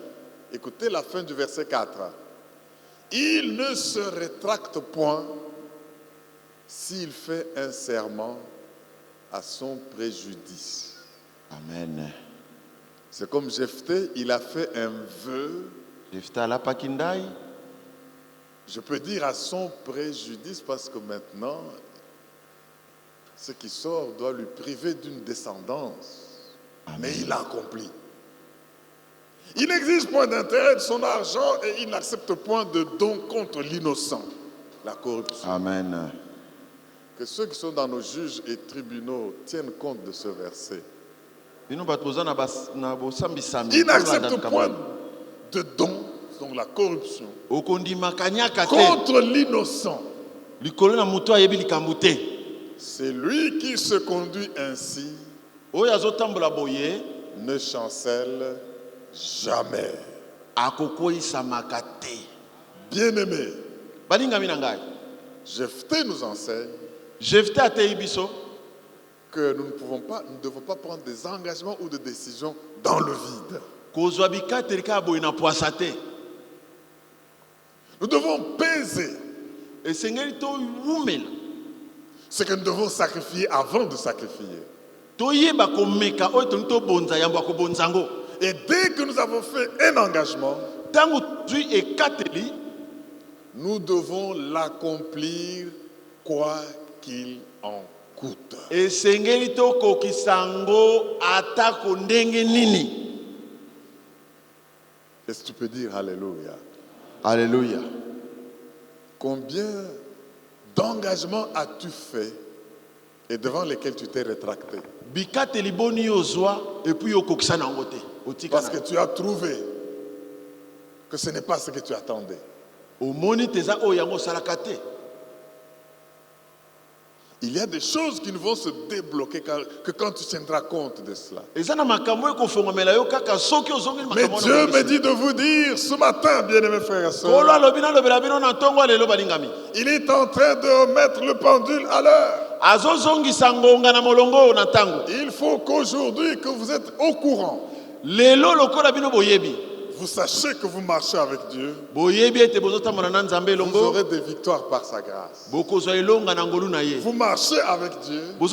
[SPEAKER 3] Écoutez la fin du verset 4. Il ne se rétracte point s'il fait un serment à son préjudice.
[SPEAKER 2] Amen.
[SPEAKER 3] C'est comme Jephthé, il a fait un vœu. Je peux dire à son préjudice parce que maintenant, ce qui sort doit lui priver d'une descendance. Amen. Mais il a accompli. Il n'exige point d'intérêt de son argent et il n'accepte point de don contre l'innocent. La corruption.
[SPEAKER 2] Amen.
[SPEAKER 3] Que ceux qui sont dans nos juges et tribunaux tiennent compte de ce verset. Il n'accepte point de don, donc la corruption, contre l'innocent. C'est lui qui se conduit ainsi, ne chancelle jamais. Bien-aimé, Jephthé nous enseigne que nous ne devons pas prendre des engagements ou des décisions dans le vide. Nous devons peser ce que nous devons sacrifier avant de sacrifier. Et dès que nous avons fait un engagement, nous devons l'accomplir quoi qu'il en coûte. Est-ce que tu peux dire Alléluia?
[SPEAKER 2] Alléluia.
[SPEAKER 3] Combien d'engagements as-tu fait et devant lesquels tu t'es rétracté? Parce que tu as trouvé que ce n'est pas ce que tu attendais. Il y a des choses qui ne vont se débloquer que quand tu tiendras compte de cela. Mais Dieu me dit de vous dire ce matin, bien-aimés frères et sœurs, il est en train de remettre le pendule à l'heure. Il faut qu'aujourd'hui que vous êtes au courant. Vous sachez que vous marchez avec Dieu. Vous aurez des victoires par sa grâce. Vous marchez avec Dieu. Il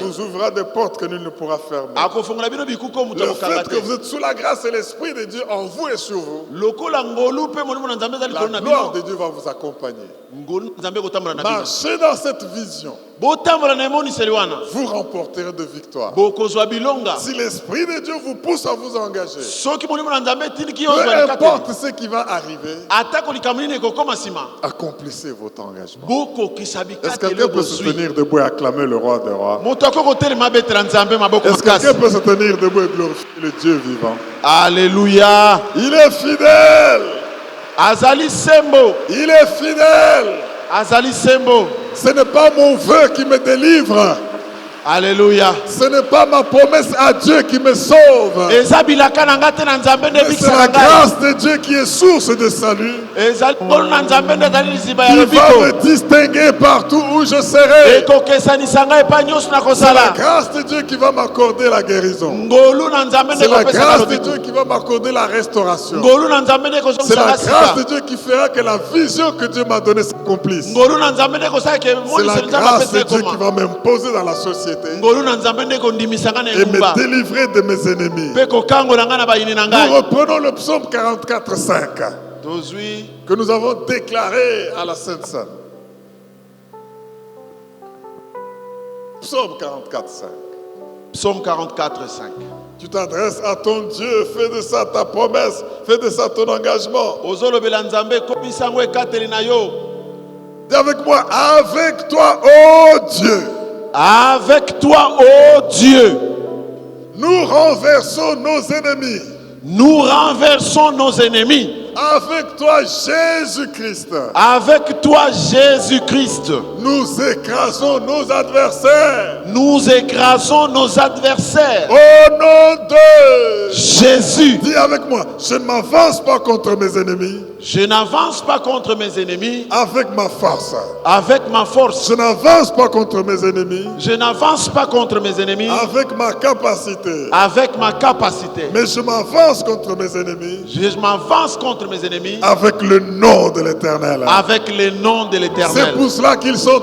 [SPEAKER 3] vous ouvrira des portes que nul ne pourra fermer. Le fait que vous êtes sous la grâce et l'Esprit de Dieu en vous et sur vous, la gloire de Dieu va vous accompagner. Marchez dans cette vision. Vous remporterez de victoires. Si l'Esprit de Dieu vous pousse à vous engager, peu importe ce qui va arriver, accomplissez votre engagement. Est-ce que quelqu'un peut se tenir debout et acclamer le roi des rois? Est-ce que quelqu'un peut se tenir debout et glorifier le Dieu vivant?
[SPEAKER 2] Alléluia.
[SPEAKER 3] Il est fidèle.
[SPEAKER 2] Azali Sembo.
[SPEAKER 3] Il est fidèle.
[SPEAKER 2] Azali Sembo.
[SPEAKER 3] Ce n'est pas mon vœu qui me délivre.
[SPEAKER 2] Alléluia.
[SPEAKER 3] Ce n'est pas ma promesse à Dieu qui me sauve. Mais c'est la grâce de Dieu qui est source de salut. Il va me distinguer partout où je serai. C'est la grâce de Dieu qui va m'accorder la guérison. C'est la grâce de Dieu qui va m'accorder la restauration. C'est la grâce de Dieu qui fera que la vision que Dieu m'a donnée s'accomplisse. C'est la grâce de Dieu qui va m'imposer dans la société et me délivrer de mes ennemis. Nous reprenons le psaume 44:5 que nous avons déclaré à la Sainte Seine. Psaume 44:5.
[SPEAKER 2] Psaume 44:5.
[SPEAKER 3] Tu t'adresses à ton Dieu, fais de ça ta promesse, fais de ça ton engagement. Dis avec moi, avec toi, ô Dieu.
[SPEAKER 2] Avec toi, ô Dieu,
[SPEAKER 3] nous renversons nos ennemis.
[SPEAKER 2] Nous renversons nos ennemis.
[SPEAKER 3] Avec toi, Jésus-Christ.
[SPEAKER 2] Avec toi, Jésus-Christ.
[SPEAKER 3] Nous écrasons nos adversaires.
[SPEAKER 2] Nous écrasons nos adversaires.
[SPEAKER 3] Au nom de
[SPEAKER 2] Jésus.
[SPEAKER 3] Dis avec moi, je ne m'avance pas contre mes ennemis.
[SPEAKER 2] Je n'avance pas contre mes ennemis.
[SPEAKER 3] Avec ma force.
[SPEAKER 2] Avec ma force.
[SPEAKER 3] Je n'avance pas contre mes ennemis.
[SPEAKER 2] Je n'avance pas contre mes ennemis.
[SPEAKER 3] Avec ma capacité.
[SPEAKER 2] Avec ma capacité.
[SPEAKER 3] Mais je m'avance contre mes ennemis.
[SPEAKER 2] Je m'avance contre mes ennemis.
[SPEAKER 3] Avec le nom de l'Éternel.
[SPEAKER 2] Avec le nom de l'Éternel.
[SPEAKER 3] C'est pour cela qu'ils sont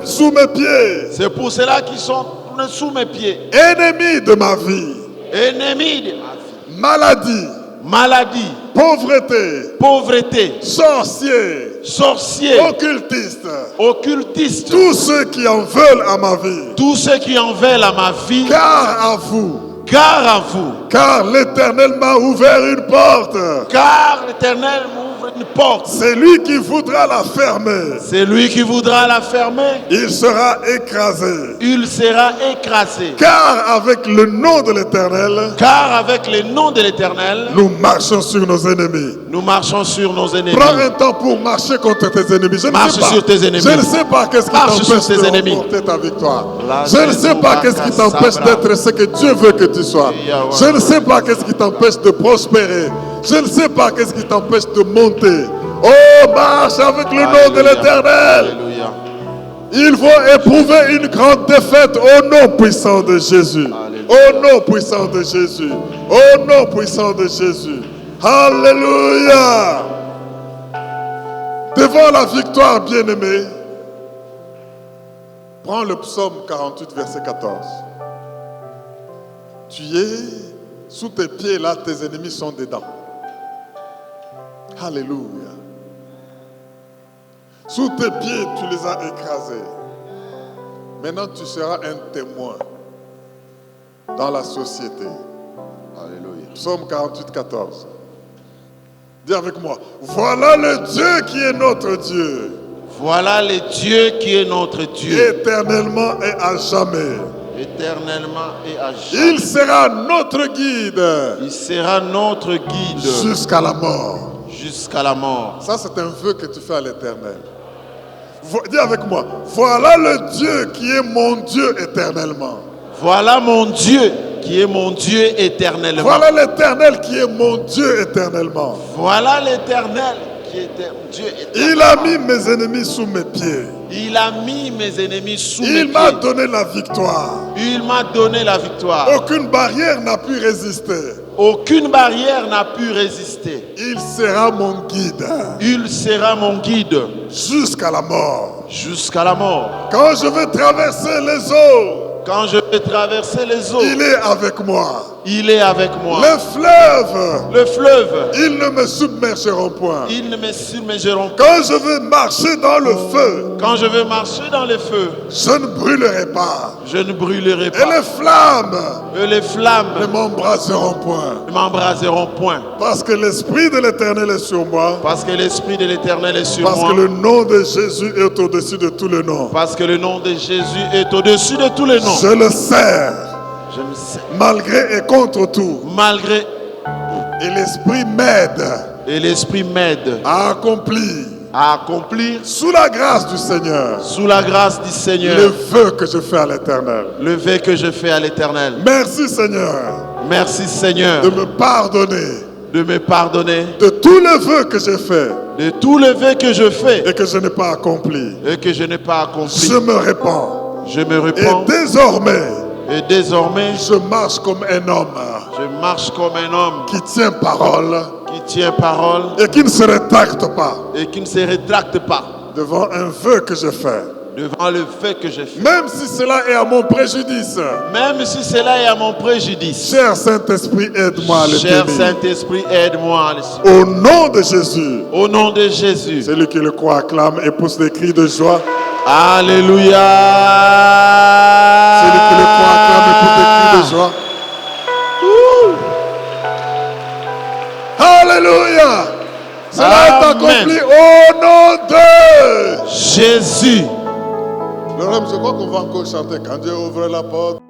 [SPEAKER 3] sous mes pieds.
[SPEAKER 2] C'est pour cela qu'ils sont sous mes pieds.
[SPEAKER 3] Ennemis de ma vie.
[SPEAKER 2] Ennemis de ma vie.
[SPEAKER 3] Maladie.
[SPEAKER 2] Maladie.
[SPEAKER 3] Pauvreté.
[SPEAKER 2] Pauvreté.
[SPEAKER 3] Sorcier.
[SPEAKER 2] Sorcier.
[SPEAKER 3] Occultiste.
[SPEAKER 2] Occultiste.
[SPEAKER 3] Tous ceux qui en veulent à ma vie.
[SPEAKER 2] Tous ceux qui en veulent à ma vie.
[SPEAKER 3] Car à vous.
[SPEAKER 2] Car à vous.
[SPEAKER 3] Car l'Éternel m'a ouvert une porte.
[SPEAKER 2] Car l'Éternel m'ouvre une porte.
[SPEAKER 3] C'est lui qui voudra la fermer.
[SPEAKER 2] C'est lui qui voudra la fermer.
[SPEAKER 3] Il sera écrasé.
[SPEAKER 2] Il sera écrasé.
[SPEAKER 3] Car avec le nom de l'Éternel.
[SPEAKER 2] Car avec le nom de l'Éternel.
[SPEAKER 3] Nous marchons sur nos ennemis.
[SPEAKER 2] Nous marchons sur nos ennemis.
[SPEAKER 3] Prends un temps pour marcher contre tes ennemis.
[SPEAKER 2] Marche sur tes ennemis.
[SPEAKER 3] Je ne sais pas qu'est-ce qui t'empêche de remporter ta victoire. Je ne sais pas qu'est-ce qui t'empêche d'être ce que Dieu veut que tu sois. Je ne sais pas qu'est-ce qui t'empêche de prospérer. Je ne sais pas qu'est-ce qui t'empêche de monter. Oh, marche avec le nom de l'Éternel. Ils vont éprouver une grande défaite au nom puissant de Jésus. Au nom puissant de Jésus. Au nom puissant de Jésus. Alléluia. Devant la victoire, bien-aimé, prends le psaume 48, verset 14. Tu es sous tes pieds, là, tes ennemis sont dedans. Alléluia. Sous tes pieds, tu les as écrasés. Maintenant, tu seras un témoin dans la société. Alléluia. Psaume 48, 14. Dis avec moi, voilà le Dieu qui est notre Dieu.
[SPEAKER 2] Voilà le Dieu qui est notre Dieu.
[SPEAKER 3] Éternellement et à jamais.
[SPEAKER 2] Éternellement et à jamais.
[SPEAKER 3] Il sera notre guide.
[SPEAKER 2] Il sera notre guide.
[SPEAKER 3] Jusqu'à la mort.
[SPEAKER 2] Jusqu'à la mort.
[SPEAKER 3] Ça, c'est un vœu que tu fais à l'Éternel. Dis avec moi. Voilà le Dieu qui est mon Dieu éternellement.
[SPEAKER 2] Voilà mon Dieu qui est mon Dieu éternellement.
[SPEAKER 3] Voilà l'Éternel qui est mon Dieu éternellement.
[SPEAKER 2] Voilà l'Éternel qui est Dieu éternellement.
[SPEAKER 3] Il a mis mes ennemis sous mes pieds.
[SPEAKER 2] Il a mis mes ennemis sous mes pieds.
[SPEAKER 3] Il m'a donné la victoire.
[SPEAKER 2] Il m'a donné la victoire.
[SPEAKER 3] Aucune barrière n'a pu résister.
[SPEAKER 2] Aucune barrière n'a pu résister.
[SPEAKER 3] Il sera mon guide.
[SPEAKER 2] Il sera mon guide.
[SPEAKER 3] Jusqu'à la mort.
[SPEAKER 2] Jusqu'à la mort.
[SPEAKER 3] Quand je vais traverser les eaux.
[SPEAKER 2] Quand je vais traverser les eaux.
[SPEAKER 3] Il est avec moi.
[SPEAKER 2] Il est avec moi.
[SPEAKER 3] Le fleuve.
[SPEAKER 2] Ils
[SPEAKER 3] ne me submergeront point.
[SPEAKER 2] Ils ne me submergeront
[SPEAKER 3] pas. Quand je vais marcher dans le feu.
[SPEAKER 2] Quand je vais marcher dans le feu.
[SPEAKER 3] Je ne brûlerai pas.
[SPEAKER 2] Je ne brûlerai pas.
[SPEAKER 3] Et les flammes.
[SPEAKER 2] Ne
[SPEAKER 3] m'embraseront point.
[SPEAKER 2] Ne m'embraseront point.
[SPEAKER 3] Parce que l'Esprit de l'Éternel est sur moi.
[SPEAKER 2] Parce que l'Esprit de l'Éternel est sur moi.
[SPEAKER 3] Parce que le nom de Jésus est au-dessus de tous les noms.
[SPEAKER 2] Parce que le nom de Jésus est au-dessus de tous les noms.
[SPEAKER 3] Je le sers.
[SPEAKER 2] Je me sais.
[SPEAKER 3] Malgré et contre tout.
[SPEAKER 2] Malgré.
[SPEAKER 3] Et l'Esprit m'aide.
[SPEAKER 2] Et l'Esprit m'aide.
[SPEAKER 3] À accomplir.
[SPEAKER 2] À accomplir.
[SPEAKER 3] Sous la grâce du Seigneur.
[SPEAKER 2] Sous la grâce du Seigneur.
[SPEAKER 3] Le vœu que je fais à l'Éternel.
[SPEAKER 2] Le vœu que je fais à l'Éternel.
[SPEAKER 3] Merci Seigneur.
[SPEAKER 2] Merci Seigneur.
[SPEAKER 3] De me pardonner.
[SPEAKER 2] De me pardonner.
[SPEAKER 3] De tous les vœux que j'ai faits.
[SPEAKER 2] De tous les vœux que je fais.
[SPEAKER 3] Et que je n'ai pas accompli.
[SPEAKER 2] Et que je n'ai pas accompli.
[SPEAKER 3] Je me répands.
[SPEAKER 2] Je me répands.
[SPEAKER 3] Et désormais, je marche comme un homme.
[SPEAKER 2] Je marche comme un homme.
[SPEAKER 3] Qui tient parole.
[SPEAKER 2] Qui tient parole.
[SPEAKER 3] Et qui ne se rétracte pas.
[SPEAKER 2] Et qui ne se rétracte pas.
[SPEAKER 3] Devant un vœu que je fais.
[SPEAKER 2] Devant le vœu que je fais.
[SPEAKER 3] Même si cela est à mon préjudice.
[SPEAKER 2] Même si cela est à mon préjudice.
[SPEAKER 3] Cher Saint-Esprit, aide-moi à le
[SPEAKER 2] Cher
[SPEAKER 3] tenir.
[SPEAKER 2] Saint-Esprit, aide-moi à le suivre.
[SPEAKER 3] Au nom de Jésus.
[SPEAKER 2] Au nom de Jésus.
[SPEAKER 3] Celui qui le croit acclame et pousse des cris de joie.
[SPEAKER 2] Alléluia.
[SPEAKER 3] Celui qui le croit acclame et pousse des cris de joie. Alléluia. Cela est accompli au nom de
[SPEAKER 2] Jésus.
[SPEAKER 3] Laurent, je crois qu'on va encore chanter quand Dieu ouvre la porte.